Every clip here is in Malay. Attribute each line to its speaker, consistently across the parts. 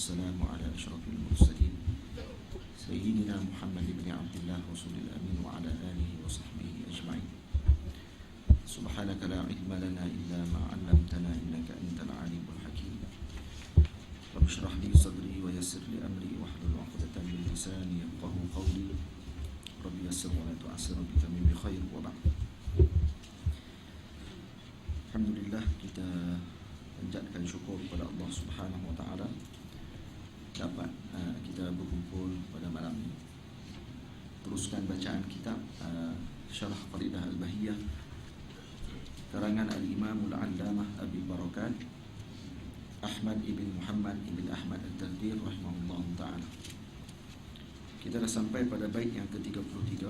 Speaker 1: والسلام على أشرف المرسلين سيدنا محمد بن عبد الله رسول الأمين وعلى آله وصحبه أجمعين. سبحانك لا علم لنا إلا ما علمتنا إنك أنت العليم الحكيم. رب اشرح لي صدري ويسر لي أمري واحلل عقدة من لساني يفقهوا قولي. رب يسر ولا تعسر بك من بخير وبعد. Alhamdulillah, kita panjatkan syukur kepada Allah Subhanahu wa taala dapat kita berkumpul pada malam ini. Teruskan bacaan kitab Syarah Qaidah Al-Bahiyah karangan Al-Imam Al-Allamah Abi Barakat Ahmad ibn Muhammad ibn Ahmad Al-Dardir rahimahullah taala. Kita dah sampai pada bait yang ke-33.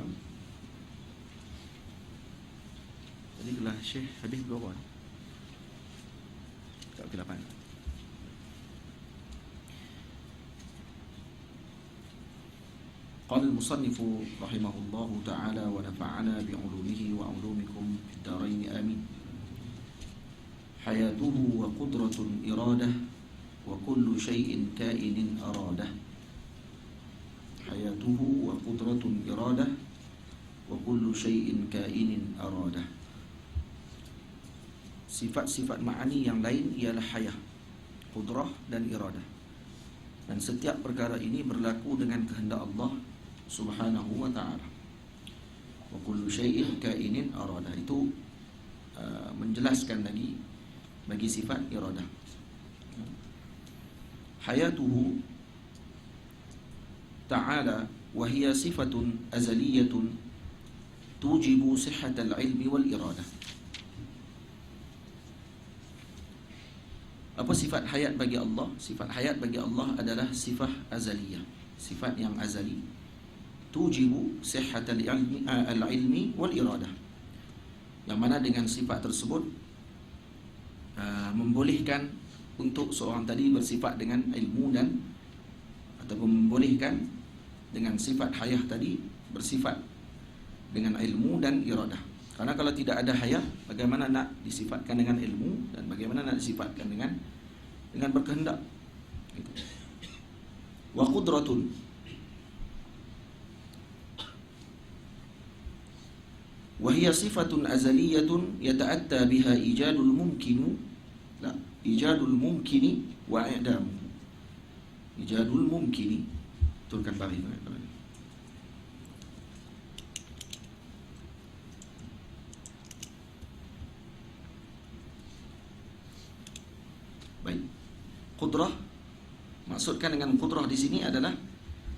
Speaker 1: Tadi kelas Syekh habis berapa? Tak ke-8. قال المصنف رحمه الله تعالى ونفعنا بعلومه وعلومكم في الدارين آمين. حياته وقدرة إرادة وكل شيء كائن أراده. حياته وقدرة إرادة وكل شيء كائن أراده. Sifat-sifat ma'ani yang lain ialah hayah, qudrah dan iradah. Dan setiap perkara ini berlaku dengan kehendak Allah Subhanahu wa ta'ala. Wa kullu syai'in kainin aradah. Itu menjelaskan lagi bagi sifat iradah. Hayatuhu ta'ala wa hiya sifatun azaliyatun tujibu sihhatal ilmi wal iradah. Apa sifat hayat bagi Allah? Sifat hayat bagi Allah adalah sifat azaliyah, sifat yang azali. Tujibu sihhatal ilmi wal iradah. Yang mana dengan sifat tersebut membolehkan untuk seorang tadi bersifat dengan ilmu dan ataupun membolehkan dengan sifat hayah tadi bersifat dengan ilmu dan iradah. Karena kalau tidak ada hayah, bagaimana nak disifatkan dengan ilmu dan bagaimana nak disifatkan dengan berkehendak. Wa qudratun, wa hiya sifatun azaliyatun yata'atta biha ijadul mumkini wa i'damuhu. Ijadul mumkini, turkan bari. Baik. Qudrah, maksudkan dengan qudrah di sini adalah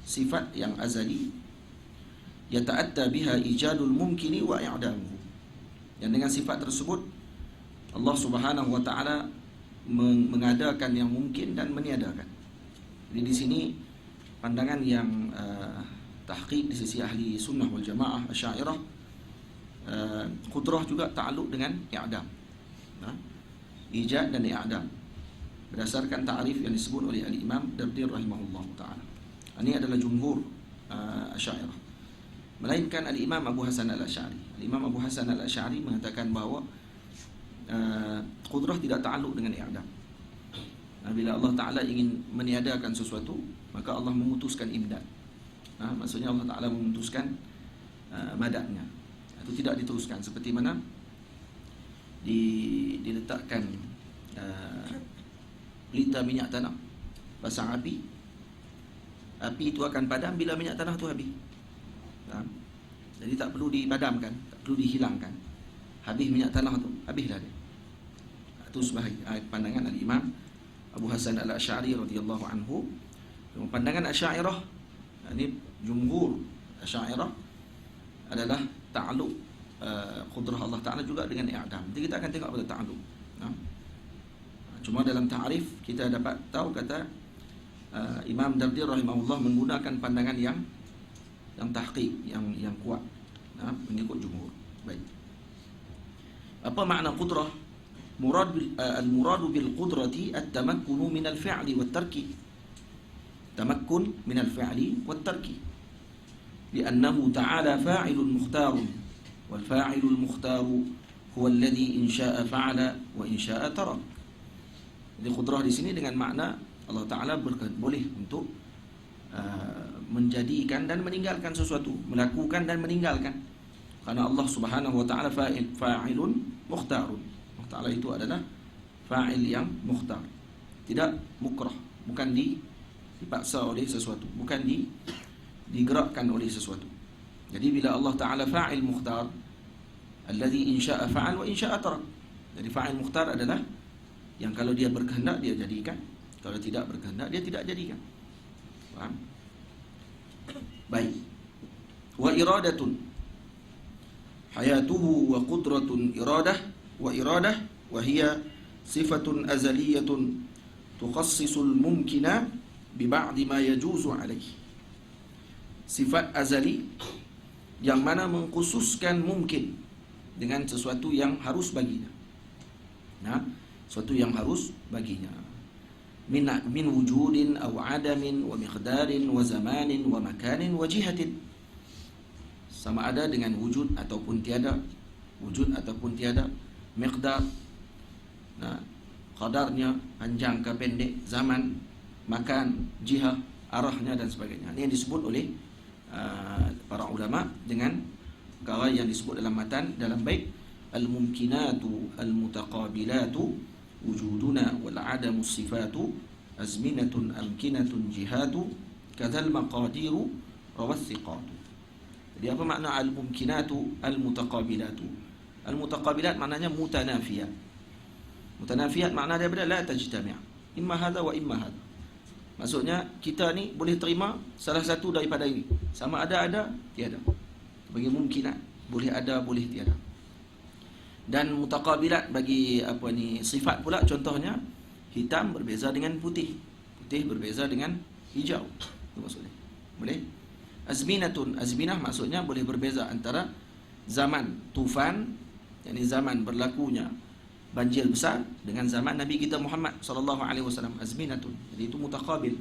Speaker 1: sifat yang azali, yata'atta biha ijadul mumkini wa i'damuhu. Yang dengan sifat tersebut Allah Subhanahu wa taala mengadakan yang mungkin dan meniadakan. Jadi di sini pandangan yang tahqiq di sisi ahli sunnah wal jamaah Asy'ariyah, qudrah juga ta'alluq dengan i'dam. Ijad dan i'dam berdasarkan ta'rif yang disebut oleh Al-Imam Dardir rahimahullah ta'ala. Ini adalah jumhur Asy'ariyah. Melainkan Al-Imam Abu Hasan Al-Asy'ari. Al-Imam Abu Hasan Al-Asy'ari mengatakan bahawa qudrah tidak ta'alluq dengan i'dam. Bila Allah Ta'ala ingin meniadakan sesuatu, maka Allah memutuskan imdad. Maksudnya Allah Ta'ala memutuskan madadnya. Itu tidak diteruskan. Seperti mana diletakkan pelita minyak tanah, pasang api itu akan padam bila minyak tanah tu habis. Jadi tak perlu dipadamkan, tak perlu dihilangkan. Habis minyak tanah tu, habislah dia. Itu sebahagian pandangan Al-Imam Abu Hasan Al-Asy'ari radhiyallahu anhu. Pandangan Asy'ariyah, ini jumhur Asy'ariyah, adalah ta'alluq qudrah Allah Ta'ala juga dengan i'dam. Nanti kita akan tengok pada ta'alluq. Cuma dalam ta'rif kita dapat tahu kata Imam Dardir rahimahullah menggunakan pandangan yang tahqiq, yang kuat, mengikut jumhur. Baik. Apa makna qudrah? Al-muradu bil qudrati at-tamakkunu min al-fi'li wat-tarki. Tamakkun min al-fi'li wat-tarki. Li'annahu ta'ala fa'ilun mukhtarun wal fa'ilul mukhtaru huwa alladhi in syaa'a fa'ala wa in syaa'a tarak. Jadi qudrah di sini dengan makna Allah Ta'ala boleh untuk menjadikan dan meninggalkan sesuatu, melakukan dan meninggalkan. Karena Allah Subhanahu wa Ta'ala fa'ilun mukhtarun. Allah Ta'ala itu adalah fa'il yang mukhtar, tidak mukrah, bukan dipaksa oleh sesuatu, bukan digerakkan oleh sesuatu. Jadi bila Allah Ta'ala fa'il mukhtar, alladhi insya'a fa'al wa insya'a tarak. Jadi fa'il mukhtar adalah yang kalau dia berkehendak dia jadikan, kalau tidak berkehendak dia tidak jadikan. Faham? Baik. Wa iradatun, hayatuhu wa qudratun iradah wa hiya sifatun azaliyatun tukhassisul mumkina bi ba'di ma yajuzu alaihi. Sifat azali yang mana mengkhususkan mungkin dengan sesuatu yang harus baginya. Nah, sesuatu yang harus baginya. Min wujudin aw adamin wa miqdarin wa zamanin wa makanin wa jihatin. Sama ada dengan wujud ataupun tiada, miqdar, nah, qadarnya panjang ke pendek, zaman, makan, jihah, arahnya dan sebagainya. Ini yang disebut oleh para ulama dengan perkara yang disebut dalam matan, dalam bait al-mumkinatu al-mutaqabilatu wujuduna wal adamu sifatu azminatun amkinatun jihatu kadzal maqadiru rawathiqatu. Jadi apa makna al-mumkinatu al-mutaqabilatu? Al-mutaqabilat maknanya mutanafiyat. Mutanafiyat makna daripada la tajtami', imma hadha wa imma hadha. Maksudnya kita ni boleh terima salah satu daripada ini, sama ada tiada. Bagi mumkinat boleh ada boleh tiada. Dan mutaqabilat bagi sifat pula, contohnya hitam berbeza dengan putih, putih berbeza dengan hijau. Itu maksudnya. Boleh? Azminah maksudnya boleh berbeza antara zaman tufan, yakni zaman berlakunya banjir besar, dengan zaman Nabi kita Muhammad sallallahu alaihi wasallam. Azminatun. Jadi itu mutaqabil.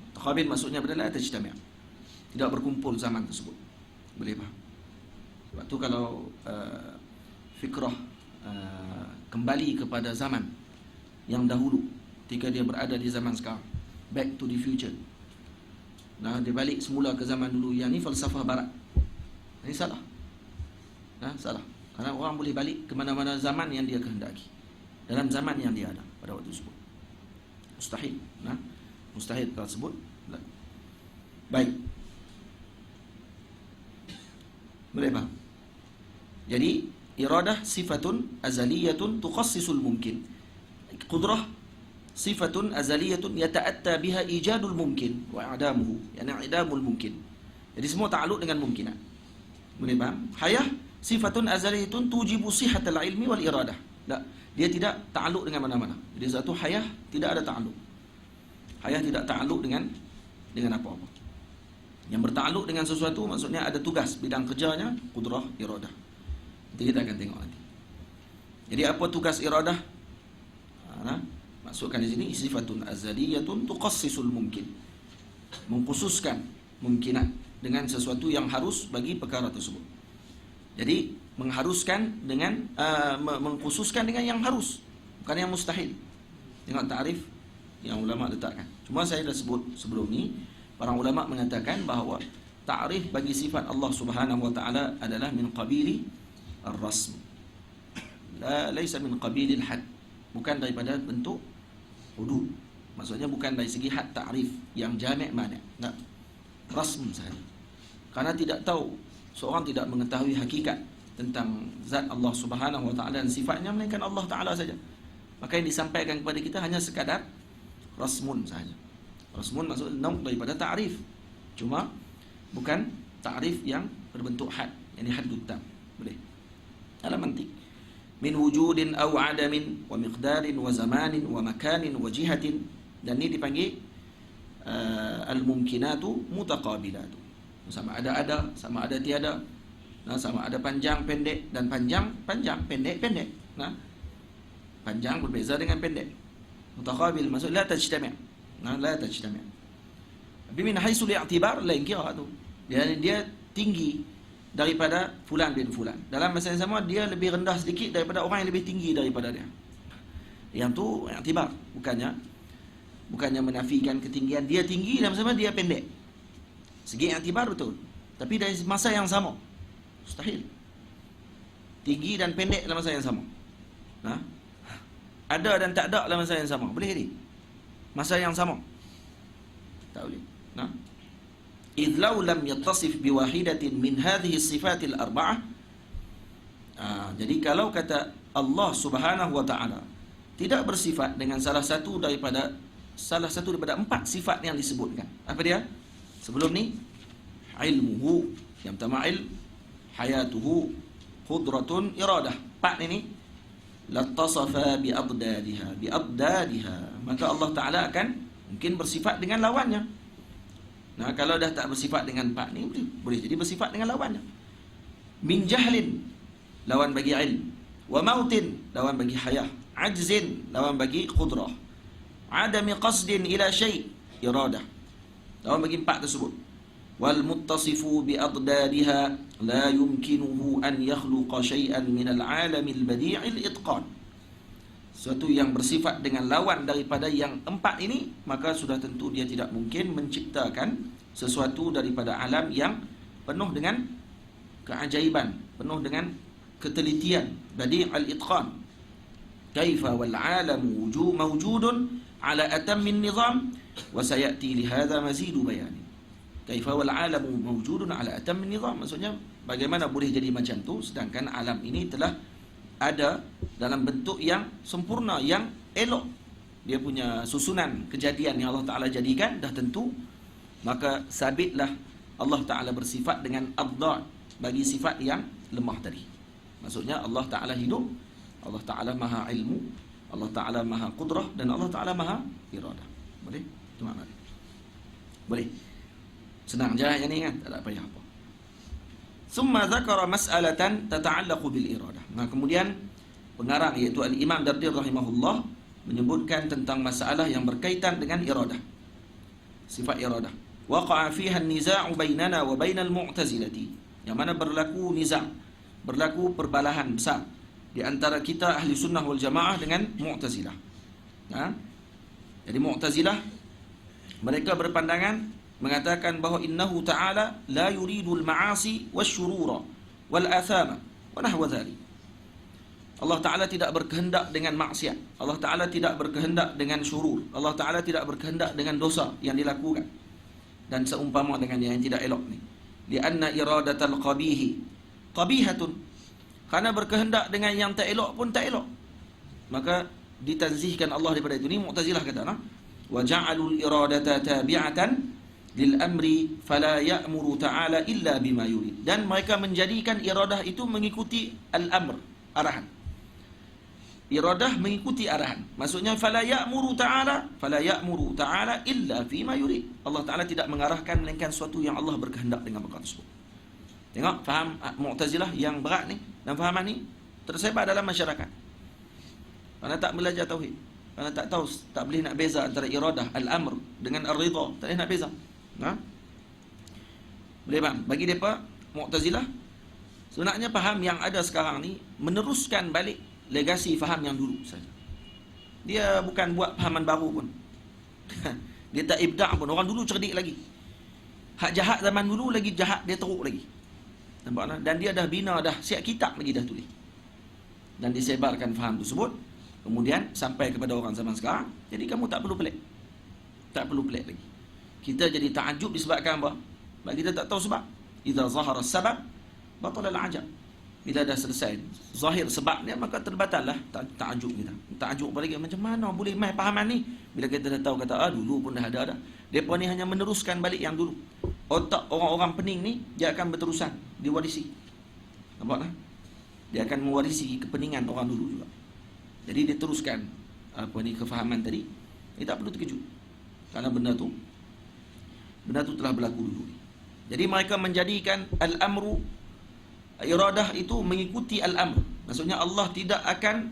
Speaker 1: Mutaqabil maksudnya adalah tajtami', tidak berkumpul zaman tersebut. Boleh faham? Sebab tu kalau fikrah kembali kepada zaman yang dahulu, ketika dia berada di zaman sekarang, back to the future. Nah, dia balik semula ke zaman dulu, yang ni falsafah barat. Ini salah. Salah. Karena orang boleh balik ke mana-mana zaman yang dia kehendaki, dalam zaman yang dia ada pada waktu tersebut. Mustahil. Mustahil tersebut. Baik. Boleh faham? Jadi iradah sifatun azaliyatun tukhassisul mumkin. Qudrah sifatun azaliyatun yata'atta biha ijadul mumkin wa i'damuhu, yani i'damul mumkin. Jadi semua ta'alluq dengan mumkinat. Boleh faham? Hayah sifatun azaliyatun tujibu sihhatal ilmi wal iradah. Tak, dia tidak ta'alluq dengan mana-mana. Jadi satu hayah tidak ada ta'alluq. Hayah tidak ta'alluq dengan apa-apa. Yang bertakluk dengan sesuatu maksudnya ada tugas, bidang kerjanya qudrah, iradah. Nanti kita akan tengok nanti. Jadi apa tugas iradah? Masukkan di sini sifatun azaliyatun tuqassisul mungkin. Mengkhususkan mungkinat dengan sesuatu yang harus bagi perkara tersebut. Jadi mengharuskan dengan mengkhususkan dengan yang harus, bukan yang mustahil. Tengok ta'rif yang ulama letakkan. Cuma saya dah sebut sebelum ni, para ulama mengatakan bahawa ta'rif bagi sifat Allah Subhanahu wa taala adalah min qabili ar-rasm. Laisa min qabilil had. Bukan daripada bentuk hudud. Maksudnya bukan dari segi had ta'rif yang jami' mana. Tak. Rasm sahaja. Karena tidak tahu, seorang tidak mengetahui hakikat tentang zat Allah Subhanahu wa taala dan sifatnya melainkan Allah taala saja. Maka yang disampaikan kepada kita hanya sekadar rasmun saja. Rasmun maksud naum daripada ta'rif. Cuma bukan ta'rif yang berbentuk had, yakni haddut tam. Boleh. Dalam mantik. Min wujudin aw adamin wa miqdarin wa zamanin wa makanin wa jihatin. Dan ini dipanggil al-mumkinatu mutaqabilatu. Sama ada, sama ada tiada. Sama ada panjang, pendek, dan panjang, pendek, pendek. Panjang berbeza dengan pendek. Mutaqabil maksud la tajtami'. La tajtami'. Tapi min haisul i'tibar lain kira tu. Dia tinggi daripada fulan bin fulan. Dalam masa yang sama dia lebih rendah sedikit daripada orang yang lebih tinggi daripada dia. Yang tu i'tibar, bukannya bukannya menafikan ketinggian. Dia tinggi dan sama dia pendek. Segi i'tibar betul. Tapi dari masa yang sama, mustahil. Tinggi dan pendek dalam masa yang sama. Nah, ada dan tak ada dalam masa yang sama. Boleh ni? Masa yang sama. Tak boleh. Nah. إذ لو لم يتصف بواحدة من هذه الصفات الأربعة. Jadi kalau kata Allah Subhanahu wa taala tidak bersifat dengan salah satu daripada empat sifat yang disebutkan. Apa dia? Sebelum ni, ilmuhu, yang pertama ilm, hayatuhu, qudratun, iradah. Empat ini lattasafa biabdadiha. Maka Allah taala akan mungkin bersifat dengan lawannya. Nah, kalau dah tak bersifat dengan empat ni, boleh jadi bersifat dengan lawannya. Min jahlin, lawan bagi ilm. Wa mautin, lawan bagi hayah. Ajzin, lawan bagi qudrah. Adami qasdin ila syai', iradah. Lawan bagi empat tersebut. Wal muttasifu bi adadiha la yumkinuhu an yakhluqa syai'an min al-'alamil badi'il itqan. Suatu yang bersifat dengan lawan daripada yang empat ini, maka sudah tentu dia tidak mungkin menciptakan sesuatu daripada alam yang penuh dengan keajaiban, penuh dengan ketelitian, badi' al-itqan. Kaifa wal 'alamu mawjudun ala atammin nizam wa sayati li hadha mazidu bayani. Kaifa wal 'alamu mawjudun ala atammin nizam, maksudnya bagaimana boleh jadi macam tu sedangkan alam ini telah ada dalam bentuk yang sempurna, yang elok. Dia punya susunan kejadian yang Allah Ta'ala jadikan dah tentu. Maka sabitlah Allah Ta'ala bersifat dengan adad bagi sifat yang lemah tadi. Maksudnya Allah Ta'ala hidup, Allah Ta'ala maha ilmu, Allah Ta'ala maha qudrah, dan Allah Ta'ala maha iradah. Boleh? Itu makna dia. Boleh? Senang je yang ni kan? Tak ada payah apa. Summa zakara mas'alatan tata'allaqu bil iradah. Nah, kemudian pengarang iaitu Al-Imam Dardir rahimahullah menyebutkan tentang masalah yang berkaitan dengan iradah. Sifat iradah. Waqa'a fiha an-niza'u bainana wa bainal mu'tazilati. Yang mana berlaku niza', berlaku perbalahan besar di antara kita ahli sunnah wal jamaah dengan Mu'tazilah. Ha? Jadi Mu'tazilah mereka berpandangan mengatakan bahawa innahu ta'ala la yuridul ma'asi wasyurura wal athama wa nahwa dhalik. Allah Ta'ala tidak berkehendak dengan maksiat, Allah Ta'ala tidak berkehendak dengan syurur, Allah Ta'ala tidak berkehendak dengan dosa yang dilakukan dan seumpama dengan yang tidak elok ni. Lianna iradatal qabihi qabihatun, kerana berkehendak dengan yang tak elok pun tak elok, maka ditanzihkan Allah daripada itu. Ni Mu'tazilah kata, nah, wa ja'alul iradata tabi'atan lil amri fala ya'muru ta'ala illa bima yurid. Dan mereka menjadikan iradah itu mengikuti al-amr, arahan. Iradah mengikuti arahan. Maksudnya fala ya'muru ta'ala illa bima yurid. Allah Ta'ala tidak mengarahkan melainkan sesuatu yang Allah berkehendak dengan perkara tersebut. Tengok faham Mu'tazilah yang berat ni, dan fahaman ni tersebar dalam masyarakat. Kerana tak belajar tauhid, kerana tak tahu, tak boleh nak beza antara iradah al-amr dengan ar-ridha, tak boleh nak beza. Ha? Boleh faham? Bagi mereka Mu'tazilah sebenarnya faham yang ada sekarang ni meneruskan balik legasi faham yang dulu saja. Dia bukan buat fahaman baru pun. Dia tak ibda' pun. Orang dulu cerdik lagi. Hak jahat zaman dulu lagi jahat, dia teruk lagi. Nampak tak? Dan dia dah bina, dah siap kitab lagi dah tulis. Dan disebarkan faham tersebut. Kemudian sampai kepada orang zaman sekarang. Jadi kamu tak perlu pelik. Tak perlu pelik lagi. Kita jadi ta'ajub disebabkan apa? Sebab kita tak tahu sebab. Idza zahara sabab batala al-ajab. Bila dah selesai zahir sebabnya, maka terbatallah ta'ajub kita. Ta'ajub balik macam mana boleh mai pahaman ni? Bila kita dah tahu kata dulu pun dah ada dah. Depa ni hanya meneruskan balik yang dulu. Otak orang-orang pening ni dia akan berterusan, diwarisi. Nampak tak? Dia akan mewarisi kepeningan orang dulu juga. Jadi dia teruskan kefahaman tadi. Dia tak perlu terkejut. Kerana benda tu telah berlaku dulu. Jadi mereka menjadikan al-amru, iradah itu mengikuti al-amr. Maksudnya Allah tidak akan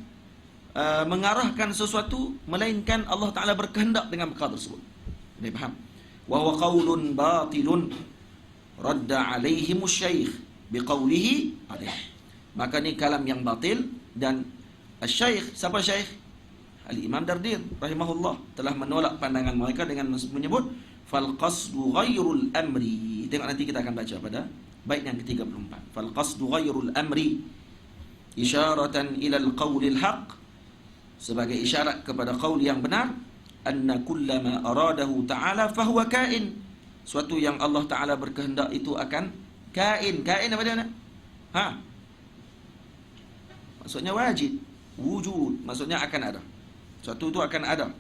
Speaker 1: mengarahkan sesuatu melainkan Allah Ta'ala berkehendak dengan perkara tersebut. Ini faham? Wa huwa qaulun batilun radda alaihimus syaikh biqaulihi alaih. Maka ni kalam yang batil, dan syaikh, siapa syaikh? Al-Imam Dardir rahimahullah telah menolak pandangan mereka dengan menyebut fal qasdu ghairul amri. Tengok nanti kita akan baca pada bait yang ke-34. Fal qasdu ghairul amri isyaratan ila al-qaulil haq, sebagai isyarat kepada qaul yang benar, anna kullama aradahu ta'ala fahuwa kain. Suatu yang Allah Ta'ala berkehendak itu akan kain. Kain apa dia nak? Maksudnya wajib, wujud, maksudnya akan ada. Suatu itu akan ada.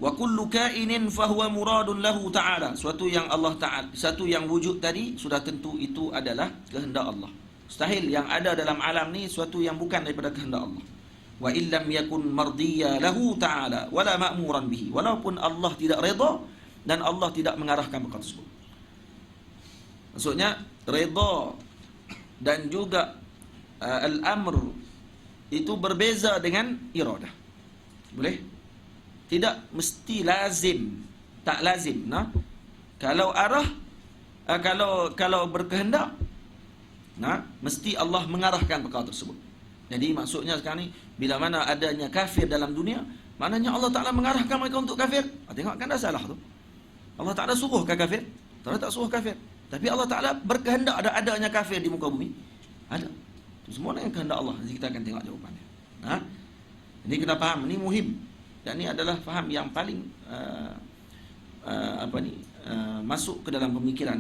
Speaker 1: Wa kullu kainin fahuwa muradun lahu ta'ala. Suatu yang Allah Ta'ala, satu yang wujud tadi sudah tentu itu adalah kehendak Allah. Mustahil yang ada dalam alam ni suatu yang bukan daripada kehendak Allah. Wa illam yakun mardiya lahu ta'ala wala ma'muran bihi. Walaupun Allah tidak redha dan Allah tidak mengarahkan perkara tersebut. Maksudnya redha dan juga al-amr itu berbeza dengan iradah. Boleh? Tidak mesti lazim. Tak lazim. Kalau arah, kalau berkehendak, mesti Allah mengarahkan perkara tersebut. Jadi maksudnya sekarang ni, bila mana adanya kafir dalam dunia, maknanya Allah Ta'ala mengarahkan mereka untuk kafir. Tengok kan dah salah tu. Allah Ta'ala suruh kafir? Allah tak suruh kafir. Tapi Allah Ta'ala berkehendak adanya kafir di muka bumi. Ada. Itu semua dengan kehendak Allah. Nanti kita akan tengok jawapannya. Ini kena faham. Ini muhim. Dan ini adalah faham yang paling masuk ke dalam pemikiran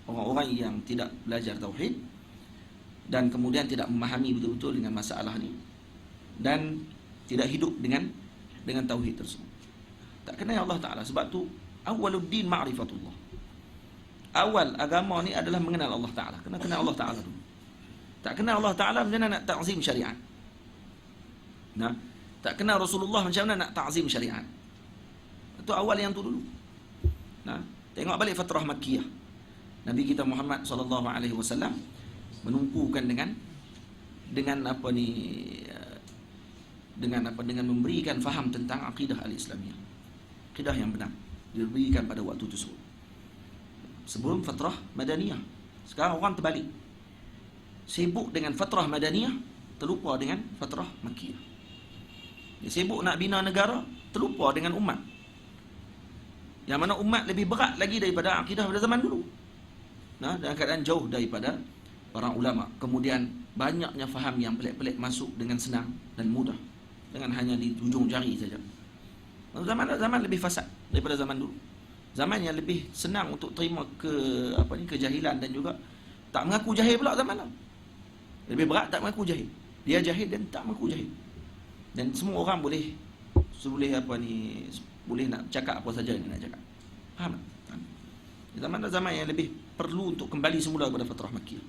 Speaker 1: orang-orang yang tidak belajar tauhid dan kemudian tidak memahami betul-betul dengan masalah ni dan tidak hidup dengan tauhid tersebut. Tak kenal Allah Ta'ala. Sebab tu awwaluddin ma'rifatullah. Awal agama ni adalah mengenal Allah Ta'ala. Kena kenal Allah Ta'ala dulu. Tak kenal Allah Ta'ala macam mana nak ta'zim syariat. Tak kenal Rasulullah macam mana nak ta'zim syariat. Itu awal yang tu dulu. Tengok balik fatrah Makkiyah. Nabi kita Muhammad SAW menumpukan dengan memberikan faham tentang akidah al-Islamiyah. Akidah yang benar diberikan pada waktu tersebut. Sebelum fatrah Madaniyah. Sekarang orang terbalik. Sibuk dengan fatrah Madaniyah, terlupa dengan fatrah Makkiyah. Dia sibuk nak bina negara, terlupa dengan umat. Yang mana umat lebih berat lagi daripada akidah pada zaman dulu. Dalam keadaan jauh daripada para ulama. Kemudian banyaknya faham yang pelik-pelik masuk dengan senang dan mudah, dengan hanya di ujung jari saja. Zaman lebih fasad daripada zaman dulu. Zaman yang lebih senang untuk terima kejahilan dan juga tak mengaku jahil pula zaman tu. Lebih berat tak mengaku jahil. Dia jahil dan tak mengaku jahil. Dan semua orang boleh nak cakap apa saja yang nak cakap. Faham tak? Zaman yang lebih perlu untuk kembali semula kepada fatrah Makkiyah.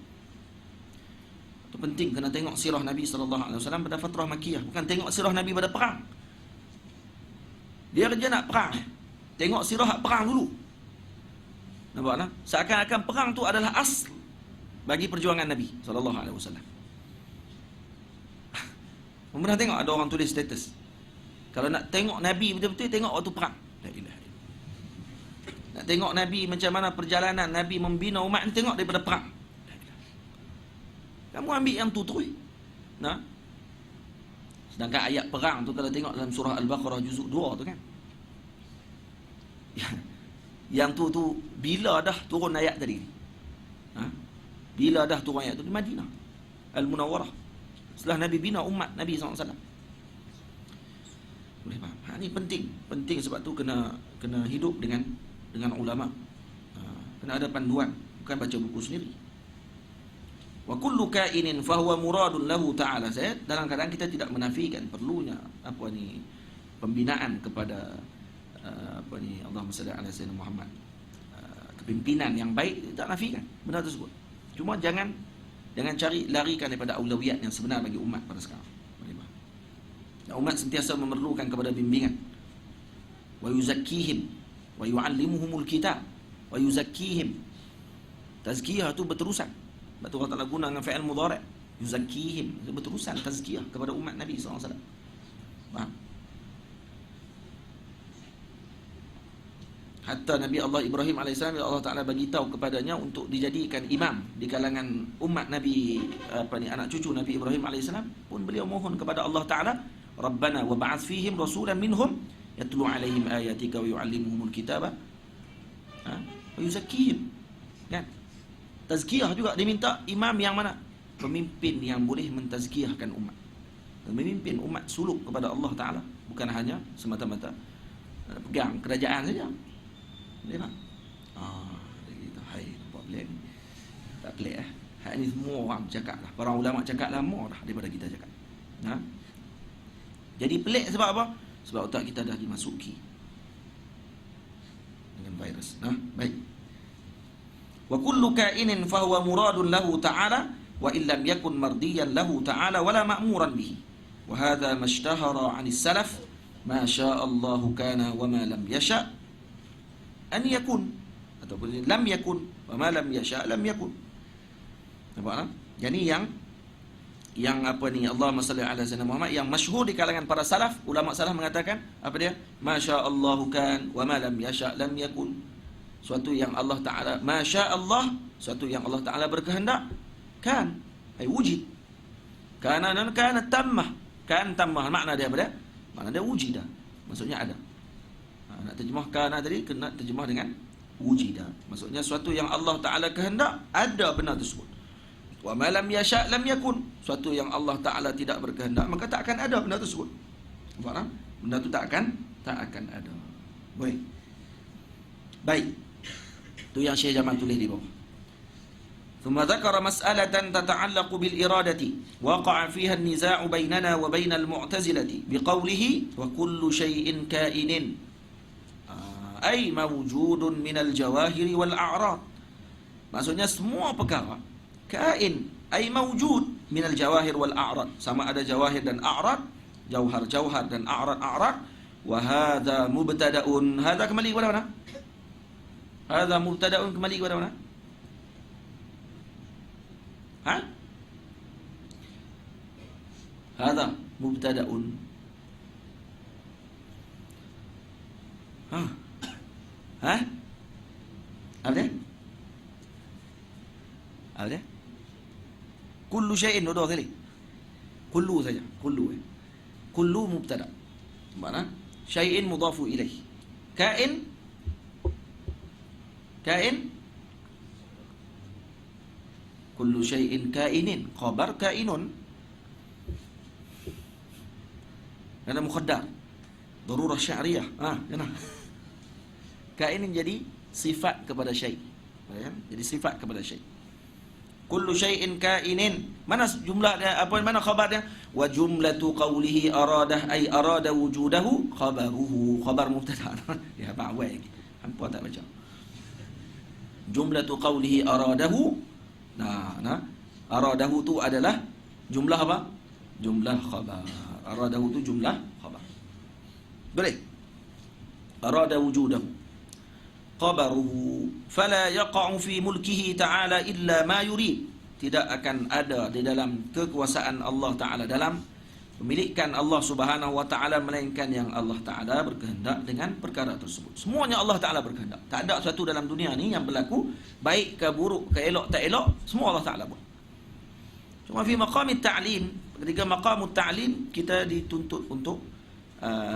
Speaker 1: Itu penting, kena tengok sirah Nabi SAW pada fatrah Makkiyah. Bukan tengok sirah Nabi pada perang. Dia kerja nak perang, tengok sirah perang dulu. Nampak tak? Seakan-akan perang tu adalah asal bagi perjuangan Nabi SAW. Pernah tengok ada orang tulis status, kalau nak tengok Nabi betul-betul, tengok waktu perang. La ilaha illallah. Nak tengok Nabi macam mana perjalanan Nabi membina umat, tengok daripada perang. Kamu ambil yang tu terus. Sedangkan ayat perang tu kalau tengok dalam surah Al-Baqarah juzuk 2 tu kan. Yang tu bila dah turun ayat tadi? Bila dah turun ayat tu? Di Madinah Al-Munawwarah. Setelah Nabi bina umat Nabi SAW. Boleh faham? Ini penting sebab tu kena hidup dengan ulama. Kena ada panduan, bukan baca buku sendiri. Wa kullu kainin fahuwa muradun lahu ta'ala. Saya dalam keadaan kita tidak menafikan perlunya pembinaan kepada Allahumma salli ala sayyidina Muhammad, kepimpinan yang baik, tak nafikan benar tersebut. Cuma jangan cari larikan daripada aulawiyat yang sebenar bagi umat pada sekarang. Dan umat sentiasa memerlukan kepada bimbingan. Wa yuzakkihim wa yu'allimuhumul kitab wa yuzakkihim. Tazkiyah itu berterusan. Betul Allah Ta'ala guna dengan fi'il mudhari', yuzakkihim, itu berterusan tazkiyah kepada umat Nabi SAW. Faham? Hatta Nabi Allah Ibrahim AS, Allah Ta'ala bagi tahu kepadanya untuk dijadikan imam di kalangan umat Nabi, anak cucu Nabi Ibrahim AS, pun beliau mohon kepada Allah Ta'ala Rabbana wa ba'ath fihim rasulan minhum yatlu 'alaihim ayatika wa yu'allimuhumul kitaba wa yuzakkihim. Kan? Tazkiyah juga diminta imam yang mana? Pemimpin yang boleh mentazkiyahkan umat. Memimpin umat suluk kepada Allah Ta'ala, bukan hanya semata-mata pegang kerajaan saja. Dia tak? Gitu. Hai, nampak pelik ni. Tak pelik Hak ni semua orang cakap lah. Para ulama cakap lama dah daripada kita cakap. Jadi pelik sebab apa? Sebab otak kita dah dimasuki dengan virus. Baik. Wa kullu kainin fahuwa muradun lahu ta'ala wa illam yakun mardiyan lahu ta'ala wala ma'muran bihi. Wa hadha mashtahara 'anis salaf ma syaa Allah kana wa ma lam yasha an yakun, ataupun lam yakun wa ma lam yasha lam yakun. Nampak tak? Jadi yang apa ni, Allahumma salli ala sayyidina Muhammad, yang masyhur di kalangan para salaf, ulama salaf mengatakan apa dia? Masya Allah kan wa ma lam yasha lam yakun. Suatu yang Allah Taala masya Allah, suatu yang Allah Taala berkehendak kan, ai wujud. Kana dan kana tammah. Kan tammah makna dia apa dia? Makna dia wujida. Maksudnya ada. Nak terjemah kana tadi kena terjemah dengan wujida. Maksudnya suatu yang Allah Taala kehendak, ada benda tersebut. Wa ma lam yasha lam yakun. Suatu yang Allah Taala tidak berkehendak, maka tak akan ada benda tersebut. Nampak tak? Benda tu tak akan ada. Baik. Itu yang Syekh Jamal tulis di bawah. ثم ذكر مسألة تتعلق بالإرادة وقع فيها النزاع بيننا وبين المعتزلة بقوله وكل شيء كائن أي موجود من الجواهر والأعراض. Maksudnya semua perkara kain, ay mawjud min al-jawahir wal a'rad, sama ada jawahir dan a'rad, jauhar dan a'rad. Wa hadha mubtada'un, hadha kembali kepada mana? Hadha mubtada'un kembali kepada mana? Hadha mubtada'un. Apa dia? Kullu syai'in, dua kali. Kullu saja, kullu. Kullu mubtada. Mana? Syai'in mudhafu ilaih. Kain kullu syai'in kainin, khabar kainun. Ada mukhaddar. Darurah sya'riyah. Kena. Kain jadi sifat kepada syai'. Jadi sifat kepada syai'. Kullu syai'in kainin. Mana jumlah dia, apa mana khabar dia? Wa jumlatu qawlihi aradah ay arada wujudahu khabaruhu. Khabar mubtada. Ya ba'wai lagi. Hampa tak baca. Jumlatu qawlihi aradahu. Aradahu tu adalah jumlah apa? Jumlah khabar. Aradahu tu jumlah khabar. Boleh? Arada wujudahu khabaruhu fala yaqa'u fi mulkihi ta'ala illa ma yurid. Tidak akan ada di dalam kekuasaan Allah Ta'ala, dalam pemilikan Allah Subhanahu wa Ta'ala, melainkan yang Allah Ta'ala berkehendak dengan perkara tersebut. Semuanya Allah Ta'ala berkehendak. Tak ada sesuatu dalam dunia ni yang berlaku baik ke buruk, ke elok tak elok, semua Allah Ta'ala buat. Cuma fi maqamit ta'lim, ketika maqamut ta'lim kita dituntut untuk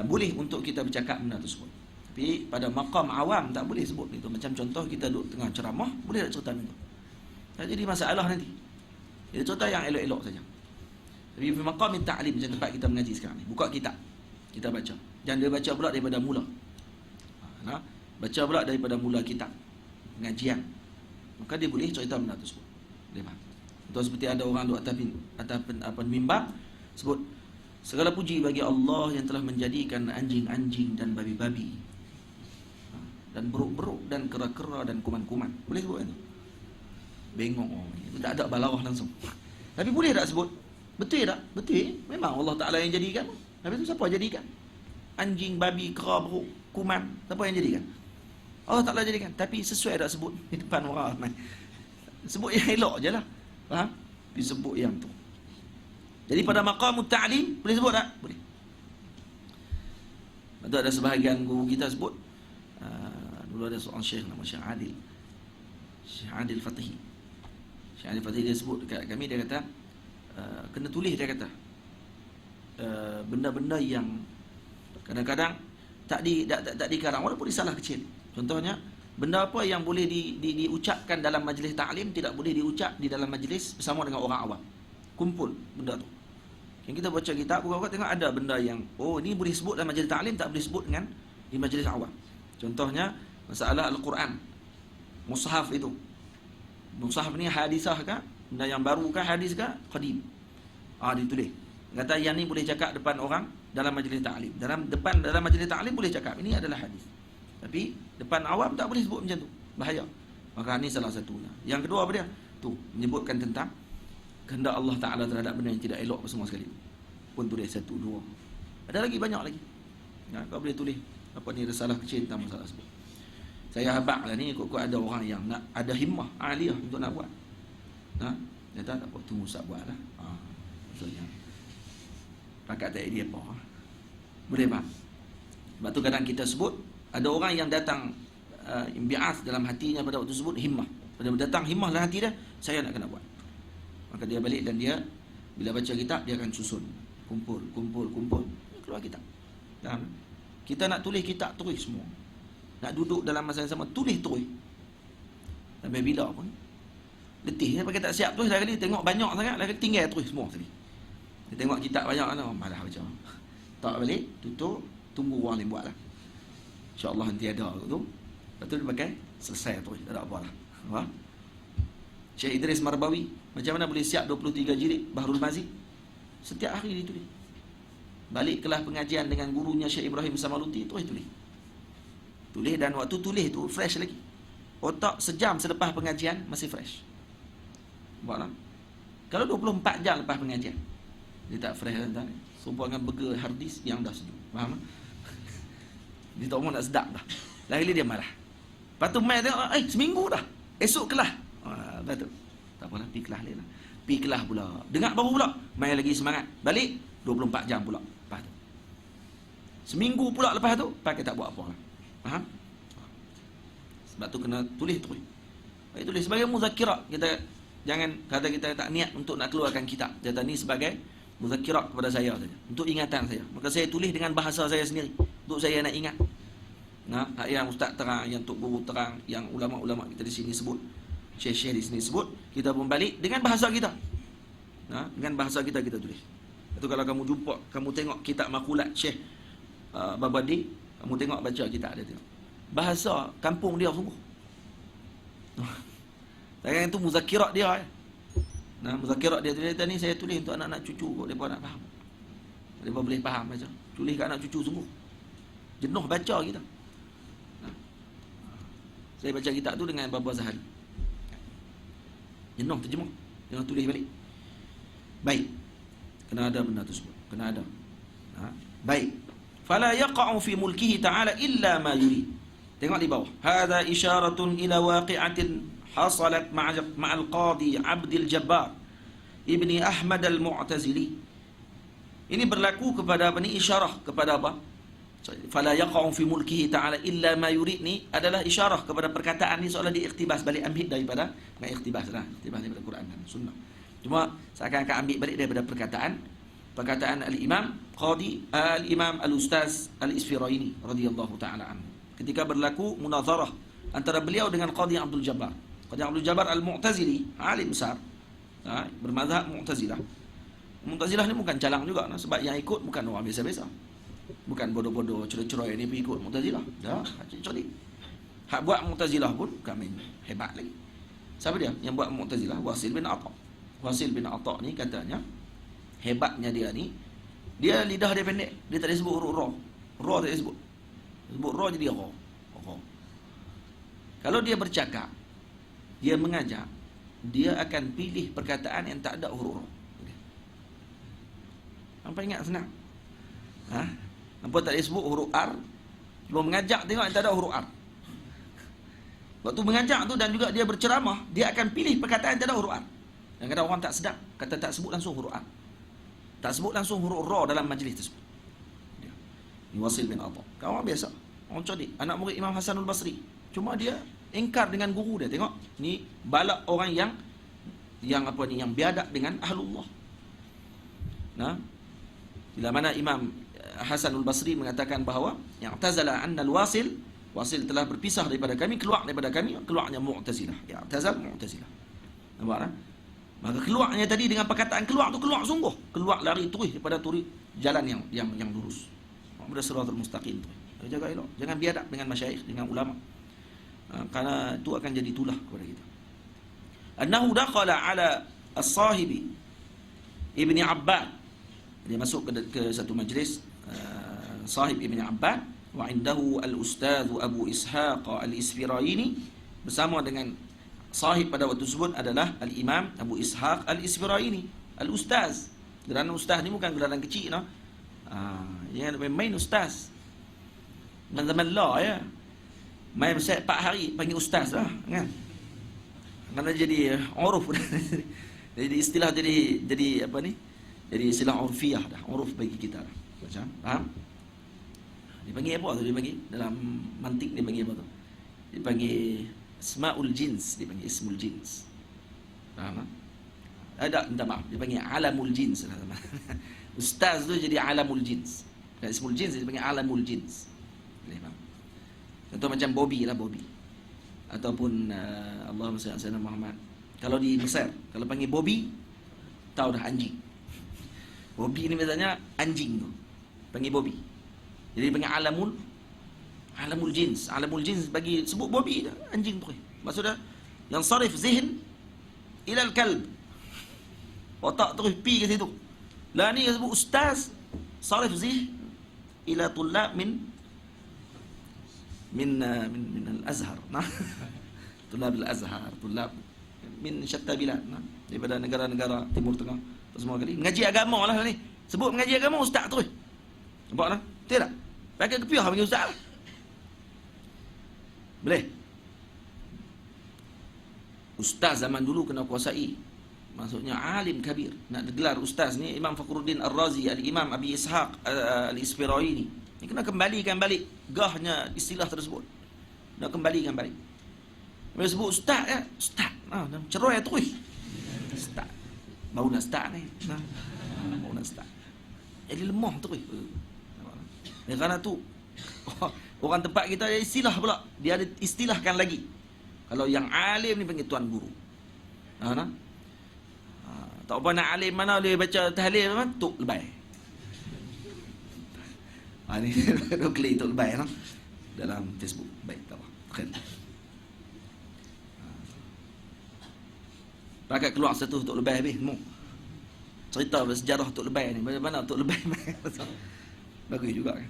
Speaker 1: boleh untuk kita bercakap benda tersebut. Tapi pada maqam awam tak boleh sebut itu. Macam contoh kita duduk tengah ceramah, boleh tak cerita itu? Tak jadi masalah nanti. Kita cerita yang elok-elok saja. Tapi fi maqamit ta'lim, macam tempat kita mengaji sekarang ni, buka kitab, kita baca. Jangan dia baca pula daripada mula. Baca pula daripada mula kitab pengajian. Maka dia boleh cerita benda tersebut. Dia faham. Atau seperti ada orang duduk atas mimbar sebut segala puji bagi Allah yang telah menjadikan anjing-anjing dan babi-babi dan beruk-beruk dan kera-kera dan kuman-kuman. Boleh sebut itu? Bengong orang itu, tak ada balawah langsung. Tapi boleh tak sebut? Betul tak? Betul. Memang Allah Ta'ala yang jadikan. Tapi itu siapa jadikan? Anjing, babi, kera, beruk, kuman. Siapa yang jadikan? Allah Ta'ala jadikan. Tapi sesuai tak sebut di depan orang ramai? Sebut yang elok je lah. Faham? Disebut yang tu. Jadi pada maqamut ta'lim boleh sebut tak? Boleh. Ada sebahagian guru kita sebut, dulu ada seorang syekh nama Syekh Adil. Syekh Adil Fatihi. Syekh Adil Fatihi dia sebut dekat kami, dia kata kena tulis, dia kata benda-benda yang kadang-kadang tak dikarang walaupun risalah kecil. Contohnya, benda apa yang boleh diucapkan dalam majlis ta'lim tidak boleh diucap di dalam majlis bersama dengan orang awam. Kumpul benda tu. Yang kita baca kitab, bukan tengok ada benda yang ini boleh sebut dalam majlis ta'lim, tak boleh sebut dengan di majlis awam. Contohnya masalah Al-Quran, mushaf itu. Mushaf ni hadisah ke? Benda yang baru ke? Hadis ke? Qadim. Ditulis. Kata yang ni boleh cakap depan orang dalam majlis ta'lim. Dalam majlis ta'lim boleh cakap. Ini adalah hadis. Tapi depan awam tak boleh sebut macam tu. Bahaya. Maka ni salah satunya. Yang kedua apa dia? Tu, menyebutkan tentang kehendak Allah Ta'ala terhadap benda yang tidak elok semua sekali. Pun tulis 1, 2. Ada lagi, banyak lagi. Kau boleh tulis apa ni, risalah kecil tentang masalah sebut. Saya habaq lah ni, kok ada orang yang nak ada himmah aliyah untuk nak buat. Dia tak apa, tunggu Ustaz buat lah. Maksudnya pakat tak idea apa. Boleh tak? Sebab tu kadang kita sebut, ada orang yang datang imbi'ath dalam hatinya pada waktu sebut himmah. Pada datang himmah dalam hati dia, saya nak kena buat. Maka dia balik dan dia bila baca kitab, dia akan susun. Kumpul. Keluar kitab. Dan kita nak tulis kitab, tulis semua. Nak duduk dalam masa yang sama, tulis. Sampai bila pun letih dia pakai tak siap tulis dah kali, tengok banyak sangat dah tinggal tulis semua sekali. Dia tengok kitab banyak kan, malah baca. Tak balik, tutup, tunggu orang lain buat lah. InsyaAllah nanti ada tu. Lepas tu dia pakai, selesai tulis, tak ada apa lah. Syekh Idris Marbawi, macam mana boleh siap 23 jilid Bahrul Mazi? Setiap hari ditulis. Balik kelas pengajian dengan gurunya Syekh Ibrahim Samaluti, tulis. Tulis, dan waktu tulis tu fresh lagi. Otak sejam selepas pengajian masih fresh. Buatlah. Kalau 24 jam lepas pengajian, dia tak fresh dah. Sumpah dengan burger hardis yang dah sejuk. Faham? Dia tak mau nak sedap dah. Lagi dia marah. Lepas tu mai tengok, seminggu dah. Esok kelas. Betul. Tak apalah, pergi kelas lain lah. Pergi kelas pula. Dengar baru pula. Mai lagi semangat. Balik 24 jam pula. Lepas tu. Seminggu pula lepas tu, pakai tak buat apa lah. Faham? Sebab tu kena tulis. Baik, tulis sebagai muzakirat. Kita jangan kata kita tak niat untuk nak keluarkan kitab. Kata ni sebagai muzakirat kepada saya saja, untuk ingatan saya. Maka saya tulis dengan bahasa saya sendiri, untuk saya nak ingat. Yang ustaz terang, yang tok guru terang, yang ulama-ulama kita di sini sebut, syekh-syekh di sini sebut, kita pun balik dengan bahasa kita. Dengan bahasa kita tulis. Itu kalau kamu jumpa, kamu tengok kitab makulat Syekh Babadi, kamu tengok baca kitab dia tengok. Bahasa kampung dia sungguh. Yang itu muzakirat dia. Muzakirat dia ni saya tulis untuk anak-anak cucu kok, mereka nak faham. Mereka boleh faham baca. Tulis kat anak cucu sungguh. Jenuh baca kita. Saya baca kitab tu dengan beberapa sehari. Jenuh terjemah. Jangan tulis balik. Baik. Kena ada benda tersebut. Kena ada. Baik. Fala yaqa'u fi mulkihi ta'ala illa ma yurid. Tengok di bawah. Hadza isyaratun ila waqi'atin hasalat ma'al qadi Abdul Jabbar Ibni Ahmad al-Mu'tazili. Ini berlaku kepada apa ni? Isyarah kepada apa? Fala yaqa'u fi mulkihi ta'ala illa ma yurid ni adalah isyarah kepada perkataan ni seolah diiktibas balik, ambil daripada iktibas daripada Quran dan Sunnah. Cuma seakan-akan ambil balik daripada perkataan al-Imam Qadi al-Imam al-Ustaz al-Isfiraini radhiyallahu ta'ala anhu. Ketika berlaku munazarah antara beliau dengan Qadi Abdul Jabbar. Qadi Abdul Jabbar al-Mu'tazili, alim besar, bermazhab Mu'tazilah. Mu'tazilah ni bukan calang juga, sebab yang ikut bukan orang biasa-biasa. Bukan bodoh-bodoh cerai-cerai ni pergi ikut Mu'tazilah. Dah, cerdik. Hak buat Mu'tazilah pun bukan main hebat lagi. Siapa dia yang buat Mu'tazilah? Wasil bin Atha. Wasil bin Atha ni katanya hebatnya dia ni, dia lidah dia pendek, dia tak disebut huruf ra. Ra tak disebut. Sebut ra jadi ra. Kalau dia bercakap, dia mengajar, dia akan pilih perkataan yang tak ada huruf ra. Nampak ingat senang? Nampak tak disebut huruf R? Cuma mengajak tengok yang tak ada huruf R. Waktu mengajak tu dan juga dia berceramah, dia akan pilih perkataan yang tak ada huruf R. Yang kadang orang tak sedap, kata tak sebut langsung huruf R. Tak sebut langsung huruf ra dalam majlis tersebut. Ini Wasil bin Atha. Kawan biasa, orang cerdik, anak murid Imam Hasanul Basri. Cuma dia ingkar dengan guru dia. Tengok, ni balak orang yang biadab dengan ahlullah. Bila mana Imam Hasanul Basri mengatakan bahawa yang tazala anna al-wasil, wasil telah berpisah daripada kami, keluar daripada kami, keluarnya Mu'tazilah. Ya, tazal Mu'tazilah. Nampak tak? Maka keluarnya tadi dengan perkataan keluar tu keluar sungguh, keluar lari terus daripada turi jalan yang lurus. Pada siratal mustaqim tu. Jaga elok, jangan biadab dengan masyayikh, dengan ulama. Karena itu akan jadi tulah kepada kita. Annahu dakhala ala as-sahibi Ibni Abbad. Dia masuk ke satu majlis sahib Ibni Abbad, wa indahu al-ustaz Abu Ishaq al-Isfirayini, bersama dengan sahib pada waktu tersebut adalah al-Imam Abu Ishaq al-Isfirayini, al-ustaz. Geraran ustaz ni bukan geraran kecil, no. Jangan main ustaz. Zaman lah ya. Main besar 4 hari panggil ustaz lah, kan. Mana jadi uruf. Jadi istilah jadi apa ni? Jadi istilah urfiah dah, uruf bagi kita dah. Macam faham? Dipanggil apa tu? Dipanggil dalam mantik dipanggil apa tu? Dipanggil ismaul jins, dipanggil ismul jins. Faham? Ada, minta maaf, dipanggil alamul jins. Ustaz tu jadi alamul jins. Dan ismul jins dipanggil alamul jins. Contoh macam Bobby lah, Bobby. Ataupun Allahumma salli ala sayyidina Muhammad. Kalau di Mesir, kalau panggil Bobby, tahu dah anjing. Bobby ni biasanya anjing tu. Panggil Bobby. Jadi panggil alamul jins. Alamul jins bagi sebut Bobby dah, anjing tu. Maksudnya yang sarif zihn ila al-kalb. Otak terus pi ke situ. Lah ni sebut ustaz, sarif zihn ila tullab min al-Azhar. Nah. Tulab al-Azhar, tulab min syatta bilad, nah, daripada negara-negara Timur Tengah semua kali. Mengaji agama lah ni. Sebut mengaji agama ustaz terus. Nampak tak? Betul tak? Pakai kepiah panggil ustaz lah. Boleh? Ustaz zaman dulu kena kuasai. Maksudnya alim kabir. Nak gelar ustaz ni Imam Fakhruddin Ar-Razi, al-Imam Abi Ishaq al-Isfirayini. Ni kena kembalikan balik gahnya istilah tersebut. Nak kembalikan balik. Bila sebut ustaz ya, ustaz. Cerai terus. Ustaz. Baru nak start ni. Baru nak start. Jadi lemah terus. Kerana tu orang tempat kita ada istilah pula. Dia ada istilahkan lagi. Kalau yang alim ni panggil tuan guru. Tak apa nak alim mana dia baca tahlil mana? Tok Lebay. Ni klik Tok Lebay dalam Facebook. Baik, tak apa. Khair. Pakai keluar satu Tok Lebay habis semua. Cerita sejarah Tok Lebay ni. Bagaimana Tok Lebay bagus juga kan.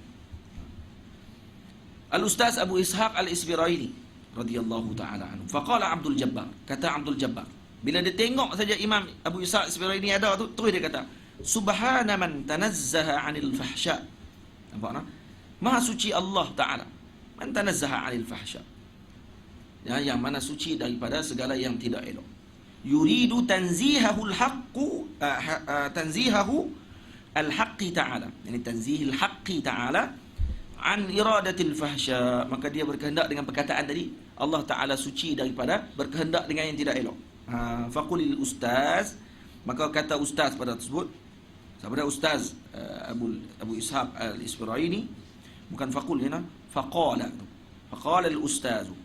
Speaker 1: Al-Ustaz Abu Ishaq al-Isfirayini radhiyallahu ta'ala anhu. Faqala Abdul Jabbar. Kata Abdul Jabbar. Bila dia tengok saja Imam Abu Ishaq al-Isfirayini ada tu, terus dia kata, Subhana man tanazzaha 'anil fahsya. Nampak tak? Maha suci Allah Ta'ala. Man tanazzaha 'anil fahsya. Ya, yang mana suci daripada segala yang tidak elok. Yuridu tanzihahul haqqu tanzihahu al-haqqi ta'ala. Yani tanzihil haqqi ta'ala an iradatil fahsya. Maka dia berkehendak dengan perkataan tadi, Allah Ta'ala suci daripada berkehendak dengan yang tidak elok. Faqulil ustaz, maka kata ustaz pada tersebut, sahabat ustaz Abu Ishaq al-Isfirayini, bukan faqul hina, faqala. Faqala al-ustazu.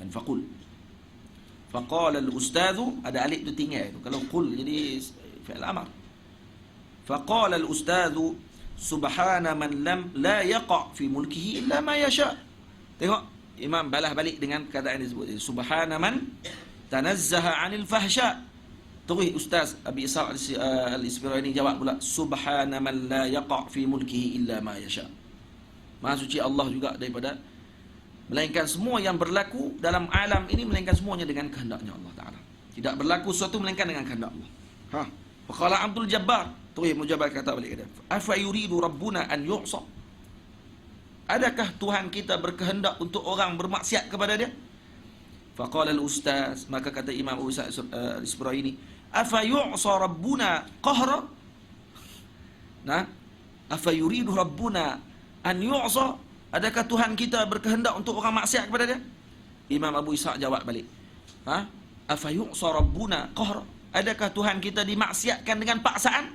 Speaker 1: Dan faqul. Faqala al-ustazu, ada alif tu tinggal tu. Kalau qul jadi fi'il amr. Faqala al-ustazu subhana man la yaqa fi mulkihi illa ma yasha. Tengok imam balas balik dengan perkataan disebut, subhana man tanazzaha 'anil fahsya. Terus ustaz Abi Ishaq al-Isfirayini jawab pula, subhana man la yaqa fi mulkihi illa ma yasha. Maha suci Allah juga daripada melainkan semua yang berlaku dalam alam ini, melainkan semuanya dengan kehendaknya Allah Ta'ala. Tidak berlaku sesuatu melainkan dengan kehendak Allah. Faqala Abdul Jabbar, terus Mujabbar kata balik kata, afa yuridu rabbuna an yu'sa. Adakah Tuhan kita berkehendak untuk orang bermaksiat kepada dia? Faqala al-ustaz, maka kata Imam Abu Ishaq al-Isfirayini, afa yu'sa rabbuna qahra. Nah, afa yuridu rabbuna an yu'sa. Adakah Tuhan kita berkehendak untuk orang maksiat kepada dia? Imam Abu Ishaq jawab balik. Afa yu'sa rabbuna qahra. Adakah Tuhan kita dimaksiatkan dengan paksaan?